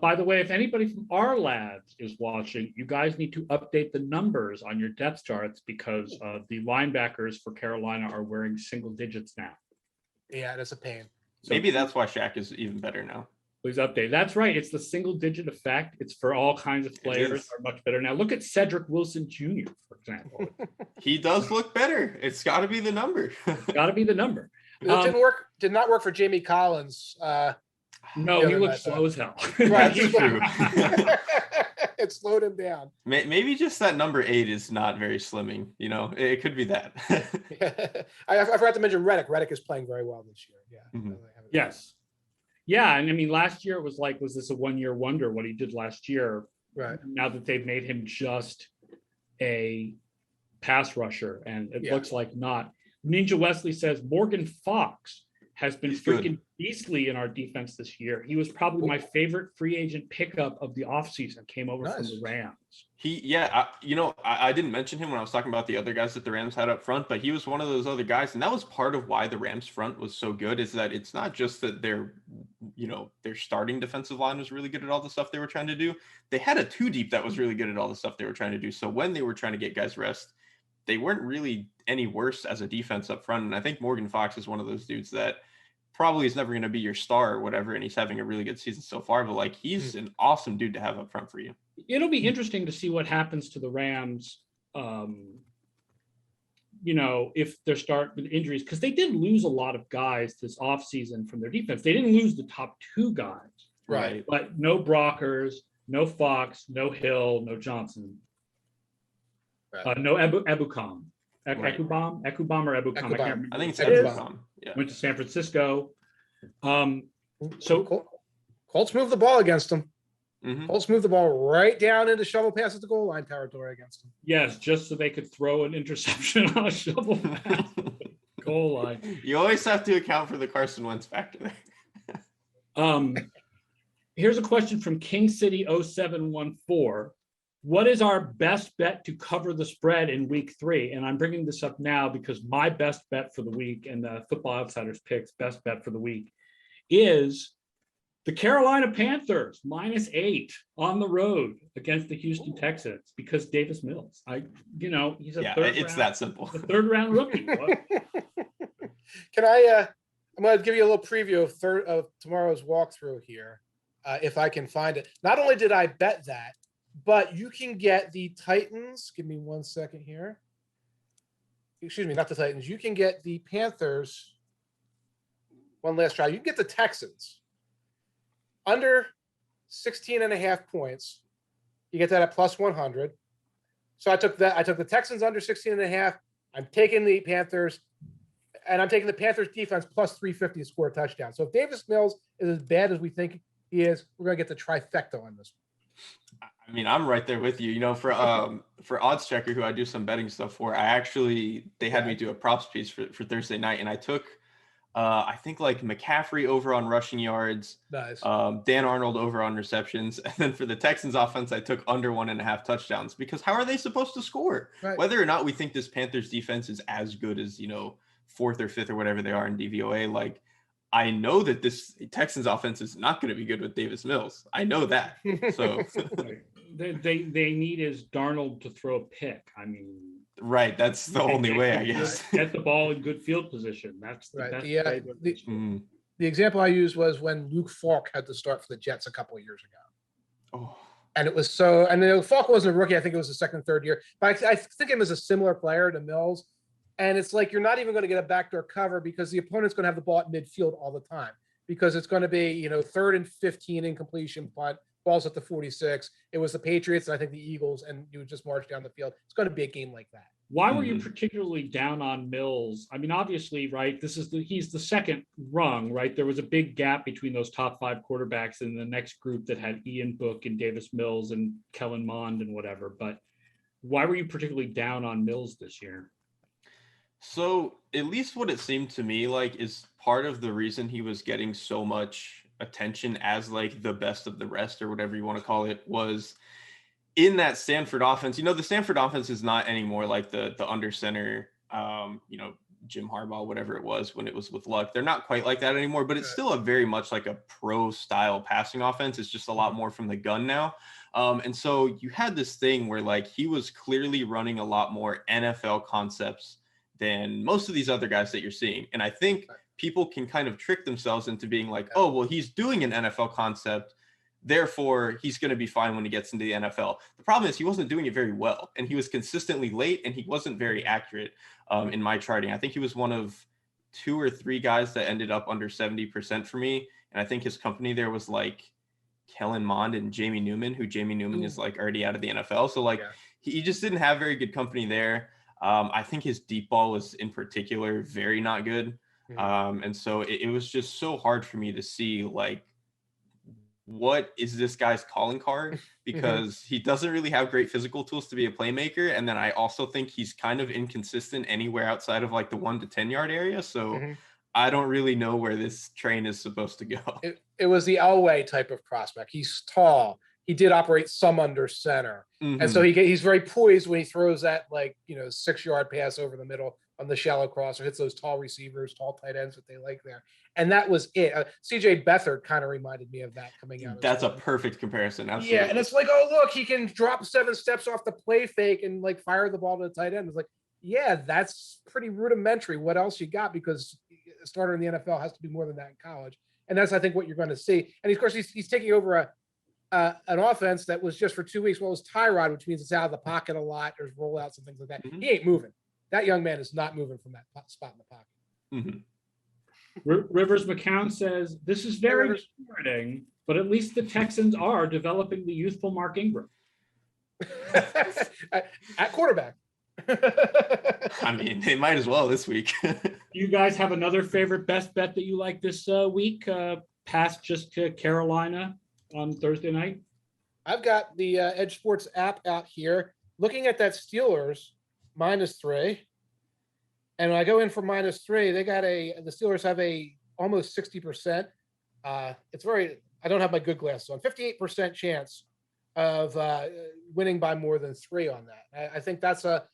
By the way, if anybody from our labs is watching, you guys need to update the numbers on your depth charts because the linebackers for Carolina are wearing single digits now. Yeah, that's a pain. So maybe that's why Shaq is even better now. Please update. That's right. It's the single digit effect. It's for all kinds of players are much better now. Look at Cedric Wilson Jr., for example. He does look better. It's got to be the number. Got to be the number. It did not work for Jamie Collins. No, he looks slow as hell. Right, That's true. It slowed him down. Maybe just that number 8 is not very slimming. You know, it could be that. I forgot to mention Reddick. Reddick is playing very well this year. Yeah. Mm-hmm. Yes. Yeah, and I mean, last year it was like, was this a one-year wonder what he did last year? Right. Now that they've made him just a pass rusher, and it looks like not. Ninja Wesley says Morgan Fox has been freaking beastly in our defense this year. He was probably my favorite free agent pickup of the offseason. Came over from the Rams. I didn't mention him when I was talking about the other guys that the Rams had up front, but he was one of those other guys. And that was part of why the Rams front was so good, is that it's not just that their starting defensive line was really good at all the stuff they were trying to do. They had a 2 deep that was really good at all the stuff they were trying to do. So when they were trying to get guys rest, they weren't really any worse as a defense up front. And I think Morgan Fox is one of those dudes that probably is never going to be your star or whatever. And he's having a really good season so far, but like, he's an awesome dude to have up front for you. It'll be interesting to see what happens to the Rams, if they're starting with injuries, because they did lose a lot of guys this offseason from their defense. They didn't lose the top 2 guys. Right. But no Brockers, no Fox, no Hill, no Johnson. Right. No Ebukam. Ekubam or Ebukam? I can't remember. I think it's Ebukam. Yeah. Went to San Francisco. So Colts moved the ball against them. Mm-hmm. Colts moved the ball right down into shovel pass at the goal line territory against them. Yes, just so they could throw an interception on a shovel pass goal line. You always have to account for the Carson Wentz factor there. Here's a question from King City 0714. What is our best bet to cover the spread in week 3? And I'm bringing this up now because my best bet for the week, and the Football Outsiders picks best bet for the week, is the Carolina Panthers -8 on the road against the Houston Texans, because Davis Mills. He's a that simple. The 3rd round rookie. Can I'm going to give you a little preview of tomorrow's walkthrough here, if I can find it. Not only did I bet that, but you can get the Titans. Give me 1 second here. Excuse me, not the Titans. You can get the Panthers. One last try. You can get the Texans under 16.5 points. You get that at +100. So I took that. I took the Texans under 16.5. I'm taking the Panthers, and I'm taking the Panthers defense +350 to score a touchdown. So if Davis Mills is as bad as we think he is, we're going to get the trifecta on this one. I mean, I'm right there with you. For Odds Checker, who I do some betting stuff for, they had me do a props piece for Thursday night, and I took I think like McCaffrey over on rushing yards, nice. Dan Arnold over on receptions, and then for the Texans offense, I took under 1.5 touchdowns, because how are they supposed to score? Right. Whether or not we think this Panthers defense is as good as 4th or 5th or whatever they are in DVOA, like, I know that this Texans offense is not going to be good with Davis Mills. I know that. So they need is Darnold to throw a pick. I mean, right. That's the only way, I guess. Get the ball in good field position. That's the right. best The example I used was when Luke Falk had to start for the Jets a couple of years ago. Oh. And it was so, and Falk wasn't a rookie. I think it was the 2nd, 3rd year. But I think him as a similar player to Mills. And it's like, you're not even going to get a backdoor cover, because the opponent's going to have the ball at midfield all the time, because it's going to be, 3rd and 15 incompletion punt, balls at the 46. It was the Patriots and I think the Eagles, and you would just march down the field. It's going to be a game like that. Why were you particularly down on Mills? I mean, obviously, right, he's the 2nd rung, right? There was a big gap between those top 5 quarterbacks and the next group that had Ian Book and Davis Mills and Kellen Mond and whatever. But why were you particularly down on Mills this year? So at least what it seemed to me like is part of the reason he was getting so much attention as like the best of the rest, or whatever you want to call it, was in that Stanford offense. The Stanford offense is not anymore like the under center, Jim Harbaugh, whatever it was when it was with Luck. They're not quite like that anymore, but it's still a very much like a pro style passing offense. It's just a lot more from the gun now. And so you had this thing where like he was clearly running a lot more NFL concepts than most of these other guys that you're seeing. And I think people can kind of trick themselves into being like, oh, well, he's doing an NFL concept, therefore he's going to be fine when he gets into the NFL. The problem is he wasn't doing it very well, and he was consistently late, and he wasn't very accurate in my charting. I think he was one of 2 or 3 guys that ended up under 70% for me. And I think his company there was like Kellen Mond and Jamie Newman, who Jamie Newman is like already out of the NFL. So like he just didn't have very good company there. I think his deep ball was in particular very not good. And so it was just so hard for me to see like, what is this guy's calling card? Because he doesn't really have great physical tools to be a playmaker. And then I also think he's kind of inconsistent anywhere outside of like the 1 to 10 yard area. So I don't really know where this train is supposed to go. It was the Elway type of prospect. He's tall. He did operate some under center. And so he's very poised when he throws that 6-yard pass over the middle on the shallow cross or hits those tall receivers, tall tight ends that they like there. And that was it. CJ Beathard kind of reminded me of that coming out. That's a perfect comparison. Absolutely. Yeah, and it's like, oh, look, he can drop 7 steps off the play fake and like fire the ball to the tight end. It's like, yeah, that's pretty rudimentary. What else you got? Because a starter in the NFL has to do more than that in college. And that's, I think, what you're going to see. And of course, he's taking over an offense that was just for 2 weeks. Well, it was Tyrod, which means it's out of the pocket a lot. There's rollouts and things like that. He ain't moving. That young man is not moving from that spot in the pocket. Rivers McCown says, this is very disappointing, but at least the Texans are developing the youthful Mark Ingram. At quarterback. I mean, they might as well this week. You guys have another favorite best bet that you like this week, past just to Carolina on Thursday night? I've got the EdjSports app out here. Looking at that Steelers -3. And when I go in for -3, the Steelers have a almost 60%. It's I don't have my good glasses on, 58% chance of winning by more than 3 on that. I think that's a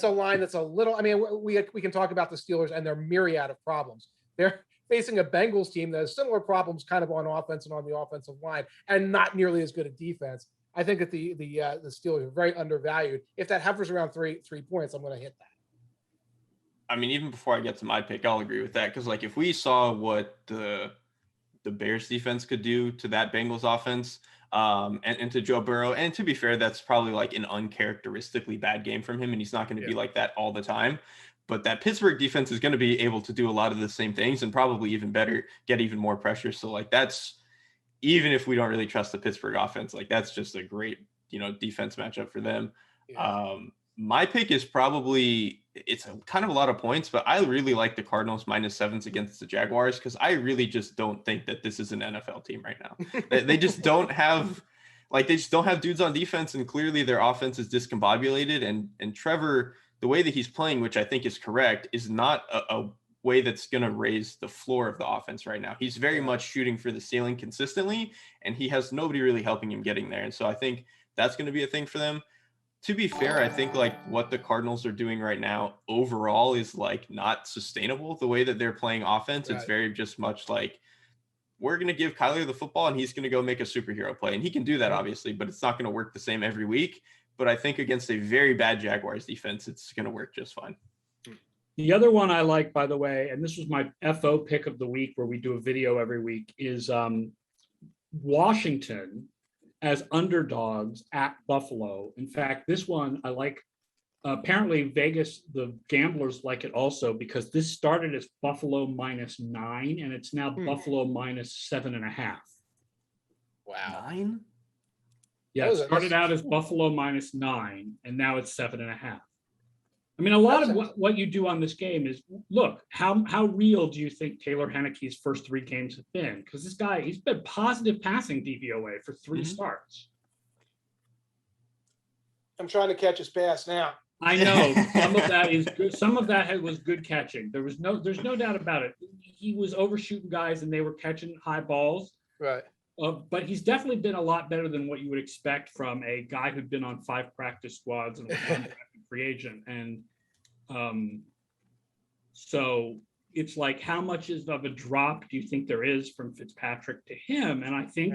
line that's a little, I mean, we can talk about the Steelers and their myriad of problems. They're facing a Bengals team that has similar problems kind of on offense and on the offensive line and not nearly as good a defense. I think that the Steelers are very undervalued. If that hovers around 3 points, I'm going to hit that. I mean, even before I get to my pick, I'll agree with that. Because, like, if we saw what the Bears defense could do to that Bengals offense and to Joe Burrow, and to be fair, that's probably, like, an uncharacteristically bad game from him, and he's not going to be like that all the time. But that Pittsburgh defense is going to be able to do a lot of the same things and probably even better, get even more pressure. So, like, that's – even if we don't really trust the Pittsburgh offense, like, that's just a great, defense matchup for them. Yeah. My pick is probably, it's kind of a lot of points, but I really like the Cardinals -7s against the Jaguars because I really just don't think that this is an NFL team right now. They just don't have, dudes on defense, and clearly their offense is discombobulated. And Trevor, the way that he's playing, which I think is correct, is not a way that's going to raise the floor of the offense right now. He's very much shooting for the ceiling consistently, and he has nobody really helping him getting there. And so I think that's going to be a thing for them. To be fair, I think like what the Cardinals are doing right now overall is like not sustainable. The way that they're playing offense, It's very just much like, we're going to give Kyler the football and he's going to go make a superhero play. And he can do that, obviously, but it's not going to work the same every week. But I think against a very bad Jaguars defense, it's going to work just fine. The other one I like, by the way, and this was my FO pick of the week where we do a video every week, is Washington as underdogs at Buffalo. In fact, this one I like. Apparently Vegas, the gamblers like it also because this started as Buffalo -9 and it's now Buffalo -7.5. Wow. 9? Yeah, it started out as Buffalo -9 and now it's 7.5. I mean, a lot of what you do on this game is look, how real do you think Taylor Heineke's first 3 games have been? Because this guy, he's been positive passing DVOA for 3 starts. I'm trying to catch his pass now. I know some of that is good. Some of that was good catching. There's no doubt about it. He was overshooting guys and they were catching high balls. Right. But he's definitely been a lot better than what you would expect from a guy who'd been on 5 practice squads and was an undrafted free agent. And So it's like, how much of a drop do you think there is from Fitzpatrick to him? And I think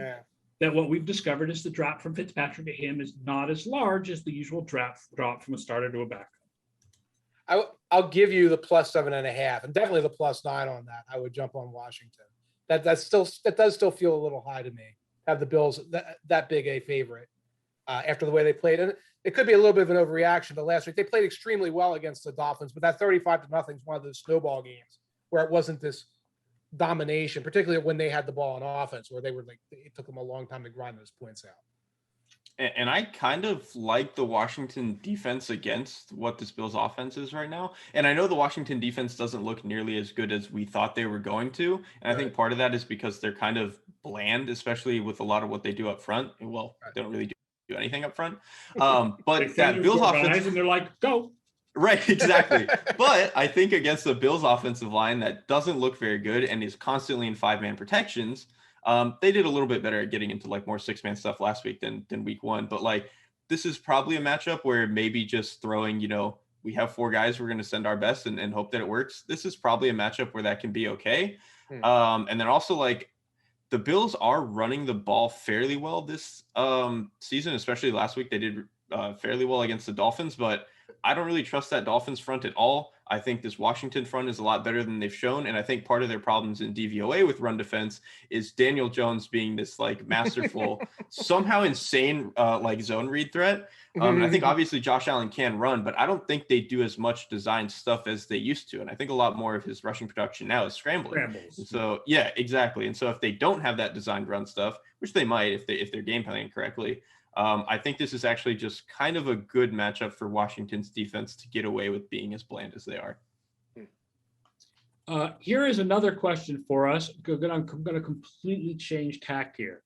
that what we've discovered is the drop from Fitzpatrick to him is not as large as the usual drop from a starter to a backup. I'll give you the +7.5 and definitely the +9 on that. I would jump on Washington. That does still feel a little high to me. Have the Bills that big a favorite after the way they played, and it could be a little bit of an overreaction to last week. They played extremely well against the Dolphins, but that 35-0 is one of those snowball games where it wasn't this domination, particularly when they had the ball on offense, where they were like, it took them a long time to grind those points out. And I kind of like the Washington defense against what this Bills offense is right now. And I know the Washington defense doesn't look nearly as good as we thought they were going to. And I think part of that is because they're kind of bland, especially with a lot of what they do up front. Well, they don't really do anything up front. But that Bills offense, and they're like, go. Right, exactly. But I think against the Bills offensive line that doesn't look very good and is constantly in 5-man protections, they did a little bit better at getting into like more 6-man stuff last week than week one. But like, this is probably a matchup where maybe just throwing, we have 4 guys, we're going to send our best and hope that it works. This is probably a matchup where that can be okay. And then also like the Bills are running the ball fairly well this season, especially last week. They did fairly well against the Dolphins, but I don't really trust that Dolphins front at all. I think this Washington front is a lot better than they've shown. And I think part of their problems in DVOA with run defense is Daniel Jones being this like masterful, somehow insane like zone read threat. I think obviously Josh Allen can run, but I don't think they do as much design stuff as they used to. And I think a lot more of his rushing production now is scrambling. So yeah, exactly. And so if they don't have that designed run stuff, which they might if they're game planning correctly, I think this is actually just kind of a good matchup for Washington's defense to get away with being as bland as they are. Here is another question for us. I'm going to completely change tack here.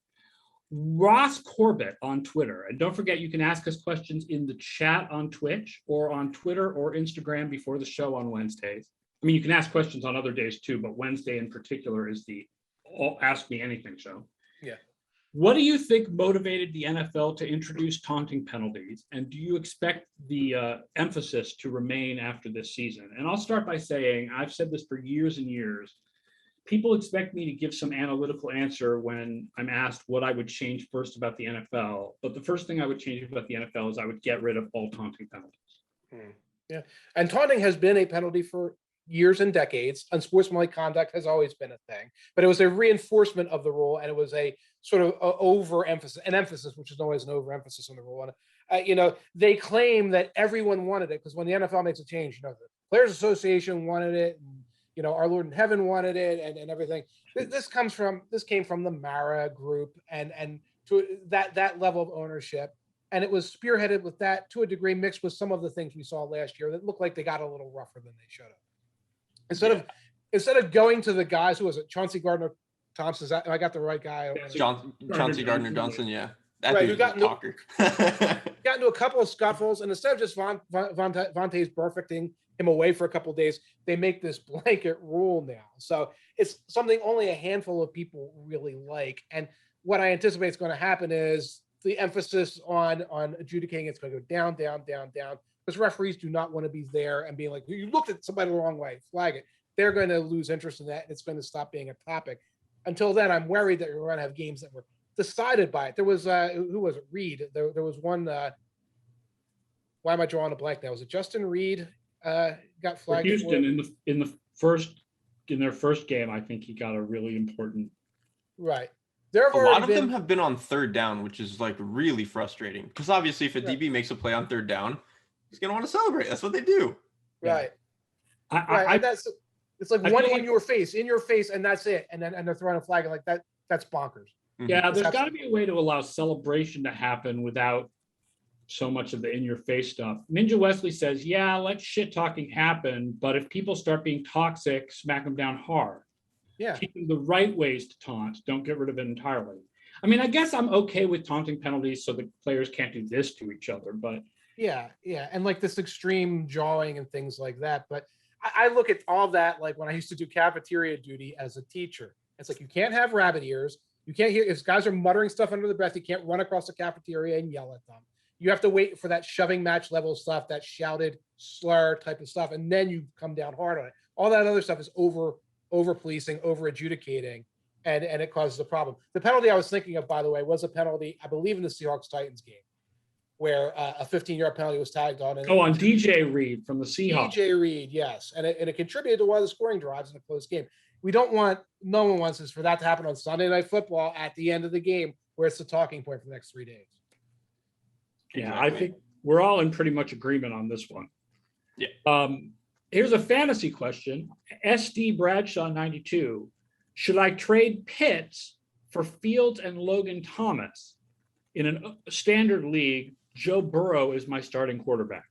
Ross Corbett on Twitter. And don't forget, you can ask us questions in the chat on Twitch or on Twitter or Instagram before the show on Wednesdays. I mean, you can ask questions on other days too, but Wednesday in particular is the Ask Me Anything show. Yeah. What do you think motivated the NFL to introduce taunting penalties? And do you expect the emphasis to remain after this season? And I'll start by saying, I've said this for years and years, people expect me to give some analytical answer when I'm asked what I would change first about the NFL. But the first thing I would change about the NFL is I would get rid of all taunting penalties. Yeah. And taunting has been a penalty for years and decades. Unsportsmanlike conduct has always been a thing, but it was a reinforcement of the rule, and it was a sort of emphasis, which is always an overemphasis on the rule. And they claim that everyone wanted it because when the NFL makes a change, the Players Association wanted it, and our Lord in heaven wanted it, and everything. This came from the Mara group, and to that level of ownership. And it was spearheaded with that to a degree, mixed with some of the things we saw last year that looked like they got a little rougher than they should have. Instead of going to the guys, who was it? Chauncey Gardner-Thompson. I got the right guy. Chauncey Gardner-Johnson, yeah. That right, dude's a talker. Got into a couple of scuffles, and instead of just Vontae's perfecting him away for a couple of days, they make this blanket rule now. So it's something only a handful of people really like. And what I anticipate is going to happen is the emphasis on adjudicating it's going to go down, because referees do not want to be there and being like, you looked at somebody the wrong way, flag it. They're going to lose interest in that, and it's going to stop being a topic. Until then, I'm worried that we're going to have games that were decided by it. There was who was it? Reed. There was one. Why am I drawing a blank now? Was it Justin Reed? Got flagged. For Houston in their first game, I think he got a really important. Right. A lot of them have been on third down, which is like really frustrating because obviously if a DB makes a play on third down, he's gonna want to celebrate. That's what they do. Right. It's like one in your face, and that's it. And they're throwing a flag like that. That's bonkers. Yeah, there's got to be a way to allow celebration to happen without so much of the in-your-face stuff. Ninja Wesley says, yeah, let shit talking happen, but if people start being toxic, smack them down hard. Yeah. Keeping the right ways to taunt. Don't get rid of it entirely. I mean, I guess I'm okay with taunting penalties so the players can't do this to each other, but. Yeah. And like this extreme jawing and things like that. But I look at all that, like when I used to do cafeteria duty as a teacher. It's like, you can't have rabbit ears. You can't hear, if guys are muttering stuff under their breath, you can't run across the cafeteria and yell at them. You have to wait for that shoving match level stuff, that shouted slur type of stuff, and then you come down hard on it. All that other stuff is over policing, over adjudicating, and it causes a problem. The penalty I was thinking of, by the way, was a penalty, I believe, in the Seahawks-Titans game, where a 15-yard penalty was tagged on. On DJ Reed from the Seahawks. DJ Reed, yes. And it contributed to one of the scoring drives in a close game. No one wants this for that to happen on Sunday Night Football at the end of the game, where it's the talking point for the next 3 days. Yeah, exactly. I think we're all in pretty much agreement on this one. Yeah. Here's a fantasy question. SD Bradshaw 92. Should I trade Pitts for Fields and Logan Thomas? In a standard league, Joe Burrow is my starting quarterback.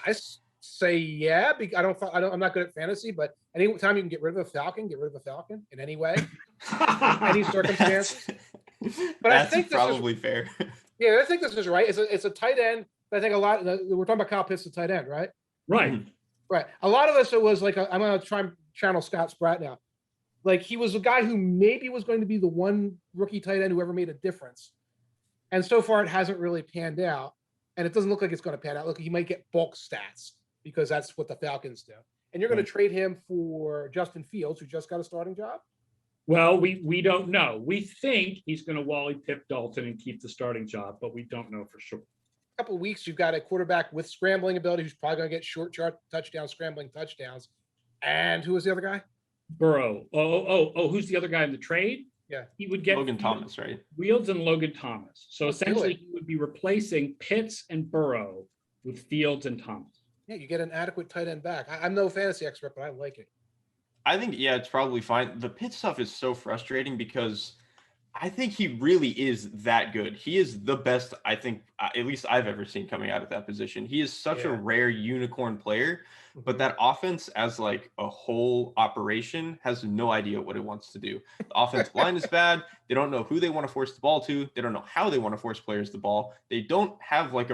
I say yeah. I'm not good at fantasy, but anytime you can get rid of a Falcon, get rid of a Falcon in any way, any circumstance. But I think probably fair. Yeah, I think this is right. It's a tight end. I think a lot. We're talking about Kyle Pitts, the tight end, right? Right. Right. A lot of us, it was like I'm going to try and channel Scott Spratt now. Like, he was a guy who maybe was going to be the one rookie tight end who ever made a difference. And so far, it hasn't really panned out. And it doesn't look like it's going to pan out. Look, he might get bulk stats because that's what the Falcons do. And you're going to trade him for Justin Fields, who just got a starting job? Well, we don't know. We think he's going to Wally Pip Dalton and keep the starting job, but we don't know for sure. A couple of weeks, you've got a quarterback with scrambling ability who's probably going to get short touchdowns, scrambling touchdowns. And who was the other guy? Burrow. Oh, who's the other guy in the trade? Yeah. He would get Logan Thomas, right? Fields and Logan Thomas. So essentially, he would be replacing Pitts and Burrow with Fields and Thomas. Yeah, you get an adequate tight end back. I'm no fantasy expert, but I like it. I think, yeah, it's probably fine. The Pitts stuff is so frustrating because I think he really is that good. He is the best, I think, at least I've ever seen coming out of that position. He is such a rare unicorn player, but that offense as like a whole operation has no idea what it wants to do. The offensive line is bad. They don't know who they want to force the ball to. They don't know how they want to force players the ball. They don't have like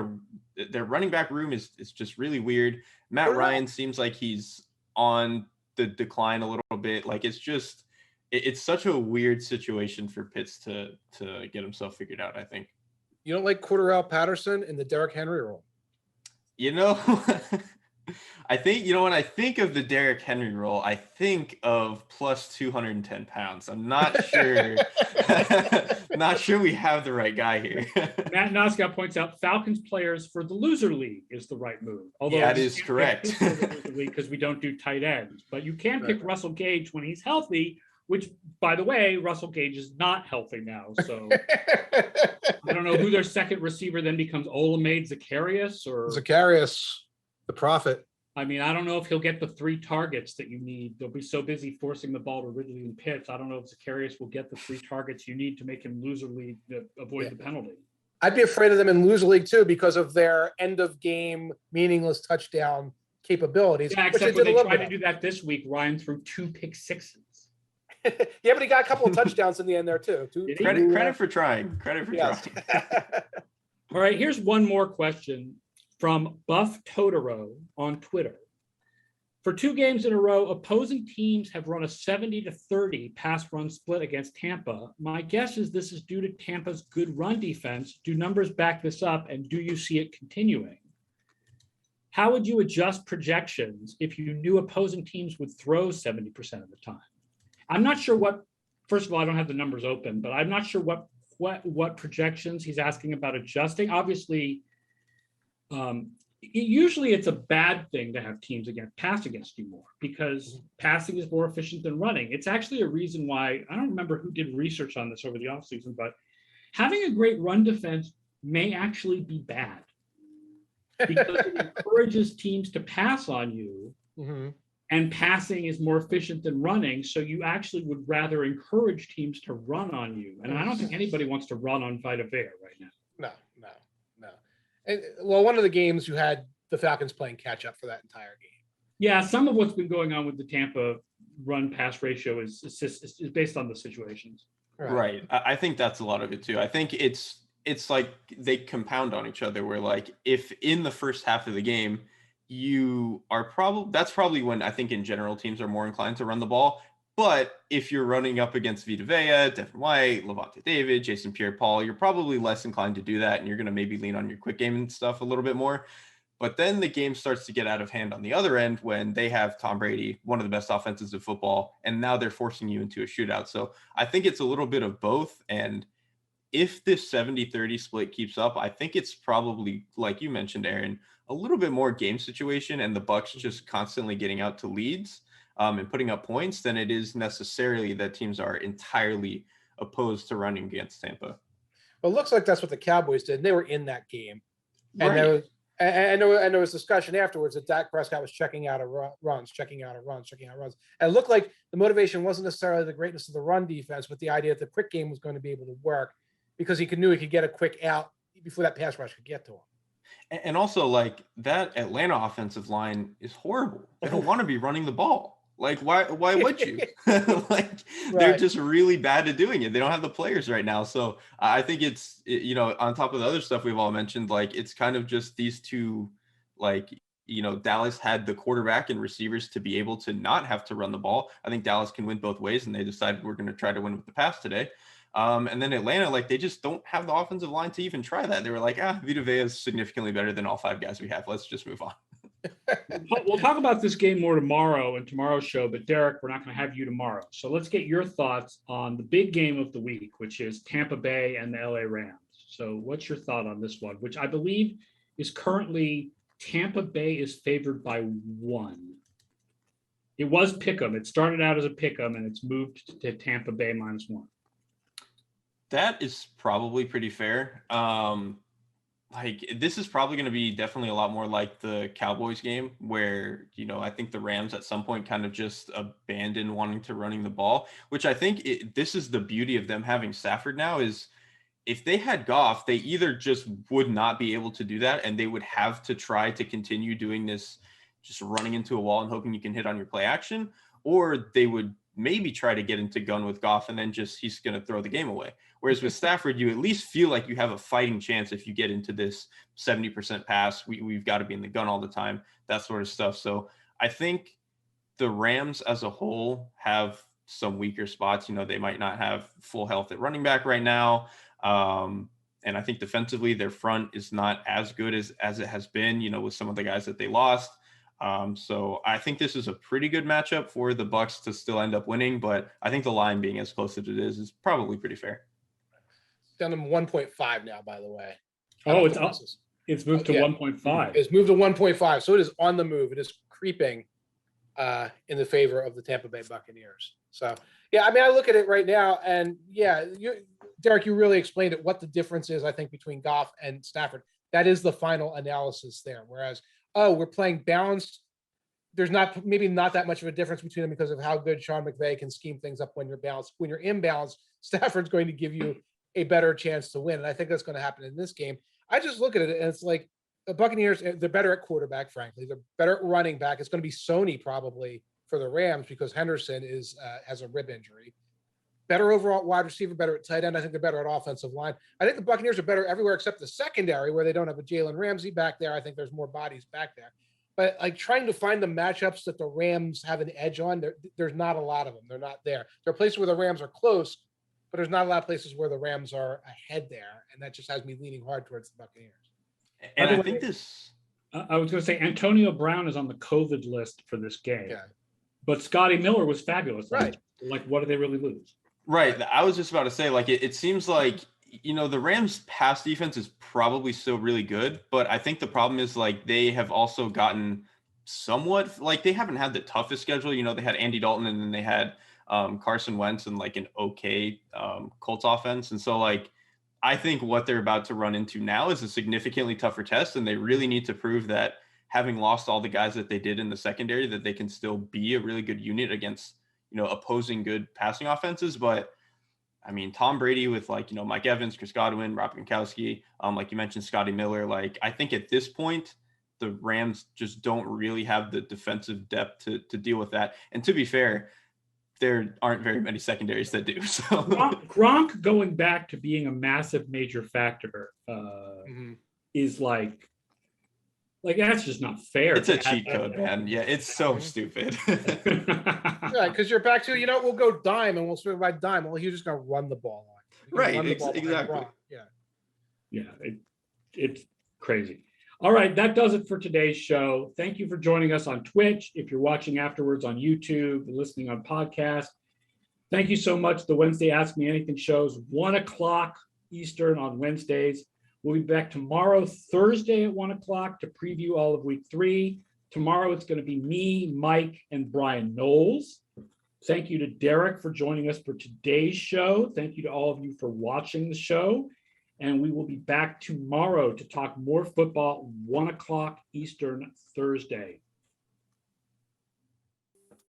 their running back room is just really weird. Matt Ryan seems like he's on the decline a little bit. Like, it's such a weird situation for Pitts to get himself figured out, I think. You don't like Cordarrelle Patterson in the Derrick Henry role? I think, when I think of the Derrick Henry role, I think of plus 210 pounds. I'm not sure. Not sure we have the right guy here. Matt Noscott points out Falcons players for the loser league is the right move. Although that is correct. Because we don't do tight ends, but you can pick Russell Gage when he's healthy, which, by the way, Russell Gage is not healthy now. So I don't know who their second receiver then becomes. Olamide Zacchaeus or Zacchaeus, the prophet. I mean, I don't know if he'll get the 3 targets that you need. They'll be so busy forcing the ball to Ridley and Pitts. I don't know if Zacchaeus will get the 3 targets you need to make him loser league to avoid the penalty. I'd be afraid of them in loser league too because of their end of game meaningless touchdown capabilities. Yeah, except when they tried to do that this week, Ryan threw 2 pick sixes. Yeah, but he got a couple of touchdowns in the end there too. Credit for trying. Trying. All right, here's one more question from Buff Totoro on Twitter. For 2 games in a row, opposing teams have run a 70-30 pass run split against Tampa. My guess is this is due to Tampa's good run defense. Do numbers back this up, and do you see it continuing? How would you adjust projections if you knew opposing teams would throw 70% of the time? I'm not sure first of all, I don't have the numbers open, but I'm not sure what projections he's asking about adjusting. Obviously, usually it's a bad thing to have teams pass against you more because passing is more efficient than running. It's actually a reason why, I don't remember who did research on this over the offseason, but having a great run defense may actually be bad because it encourages teams to pass on you. Mm-hmm. And passing is more efficient than running. So you actually would rather encourage teams to run on you. And I don't think anybody wants to run on Vita Vea right now. No. And, well, one of the games you had the Falcons playing catch up for that entire game. Yeah, some of what's been going on with the Tampa run pass ratio is based on the situations. Right. I think that's a lot of it too. I think it's like they compound on each other where, like, if in the first half of the game, that's probably when I think in general teams are more inclined to run the ball. But if you're running up against Vita Vea, Devin White, Levante David, Jason Pierre-Paul, you're probably less inclined to do that. And you're going to maybe lean on your quick game and stuff a little bit more. But then the game starts to get out of hand on the other end when they have Tom Brady, one of the best offenses of football, and now they're forcing you into a shootout. So I think it's a little bit of both. And if this 70-30 split keeps up, I think it's probably, like you mentioned, Aaron, a little bit more game situation and the Bucs just constantly getting out to leads and putting up points than it is necessarily that teams are entirely opposed to running against Tampa. Well, it looks like that's what the Cowboys did. They were in that game. And Right. there was discussion afterwards that Dak Prescott was checking out of runs. And it looked like the motivation wasn't necessarily the greatness of the run defense, but the idea that the quick game was going to be able to work because knew he could get a quick out before that pass rush could get to him. And also, like, that Atlanta offensive line is horrible. They don't want to be running the ball. Like, why would you? Like, they're just really bad at doing it. They don't have the players right now. So I think on top of the other stuff we've all mentioned, like, it's kind of just these two, like, Dallas had the quarterback and receivers to be able to not have to run the ball. I think Dallas can win both ways, and they decided we're going to try to win with the pass today. And then Atlanta, like, they just don't have the offensive line to even try that. They were like, Vita Vea is significantly better than all five guys we have. Let's just move on. We'll talk about this game more tomorrow in tomorrow's show, but Derek, we're not going to have you tomorrow. So let's get your thoughts on the big game of the week, which is Tampa Bay and the LA Rams. So what's your thought on this one, which I believe is currently Tampa Bay is favored by 1. It was pick'em. It started out as a pick'em and it's moved to Tampa Bay -1. That is probably pretty fair. Like, this is probably going to be definitely a lot more like the Cowboys game where, I think the Rams at some point kind of just abandoned wanting to running the ball, which I think this is the beauty of them having Stafford now is if they had Goff, they either just would not be able to do that and they would have to try to continue doing this, just running into a wall and hoping you can hit on your play action, or they would maybe try to get into gun with Goff and then he's going to throw the game away. Whereas with Stafford, you at least feel like you have a fighting chance if you get into this 70% pass. We've got to be in the gun all the time, that sort of stuff. So I think the Rams as a whole have some weaker spots. They might not have full health at running back right now. And I think defensively, their front is not as good as it has been, with some of the guys that they lost. So I think this is a pretty good matchup for the Bucs to still end up winning, but I think the line being as close as it is probably pretty fair. Down to 1.5 now, by the way. Oh, it's up. It's moved to 1.5. It's moved to 1.5. So it is on the move. It is creeping in the favor of the Tampa Bay Buccaneers. So, yeah, I mean, I look at it right now and Derek, you really explained it, what the difference is, I think, between Goff and Stafford. That is the final analysis there. Whereas, we're playing balanced. There's maybe not that much of a difference between them because of how good Sean McVay can scheme things up when you're balanced. When you're imbalanced, Stafford's going to give you a better chance to win. And I think that's going to happen in this game. I just look at it and it's like the Buccaneers, they're better at quarterback, frankly. They're better at running back. It's going to be Sony probably for the Rams because Henderson has a rib injury. Better overall wide receiver, better at tight end. I think they're better at offensive line. I think the Buccaneers are better everywhere except the secondary where they don't have a Jalen Ramsey back there. I think there's more bodies back there. But like trying to find the matchups that the Rams have an edge on, there's not a lot of them. They're not there. There are places where the Rams are close, but there's not a lot of places where the Rams are ahead there. And that just has me leaning hard towards the Buccaneers. And I think I was going to say Antonio Brown is on the COVID list for this game. Yeah. But Scotty Miller was fabulous. Right. Like, what did they really lose? Right. I was just about to say, like, it seems like, the Rams pass defense is probably still really good, but I think the problem is like they have also gotten somewhat like they haven't had the toughest schedule. They had Andy Dalton and then they had Carson Wentz and like an okay Colts offense. And so like, I think what they're about to run into now is a significantly tougher test. And they really need to prove that having lost all the guys that they did in the secondary, that they can still be a really good unit against, opposing good passing offenses. But I mean, Tom Brady with like, Mike Evans, Chris Godwin, Rob Gronkowski, like you mentioned, Scotty Miller. Like, I think at this point, the Rams just don't really have the defensive depth to deal with that. And to be fair, there aren't very many secondaries that do. So Gronk going back to being a massive major factor is like that's just not fair. It's a cheat code, man. Yeah, it's so stupid. Yeah, because you're back to, we'll go dime and we'll swing by dime. Well, you're just going to run the ball on. Right, exactly. Yeah. Yeah, it's crazy. All right, that does it for today's show. Thank you for joining us on Twitch. If you're watching afterwards on YouTube, listening on podcast, thank you so much. The Wednesday Ask Me Anything shows 1 o'clock Eastern on Wednesdays. We'll be back tomorrow, Thursday at 1 o'clock to preview all of week 3. Tomorrow it's going to be me, Mike, and Brian Knowles. Thank you to Derrik for joining us for today's show. Thank you to all of you for watching the show. And we will be back tomorrow to talk more football, 1 o'clock Eastern Thursday.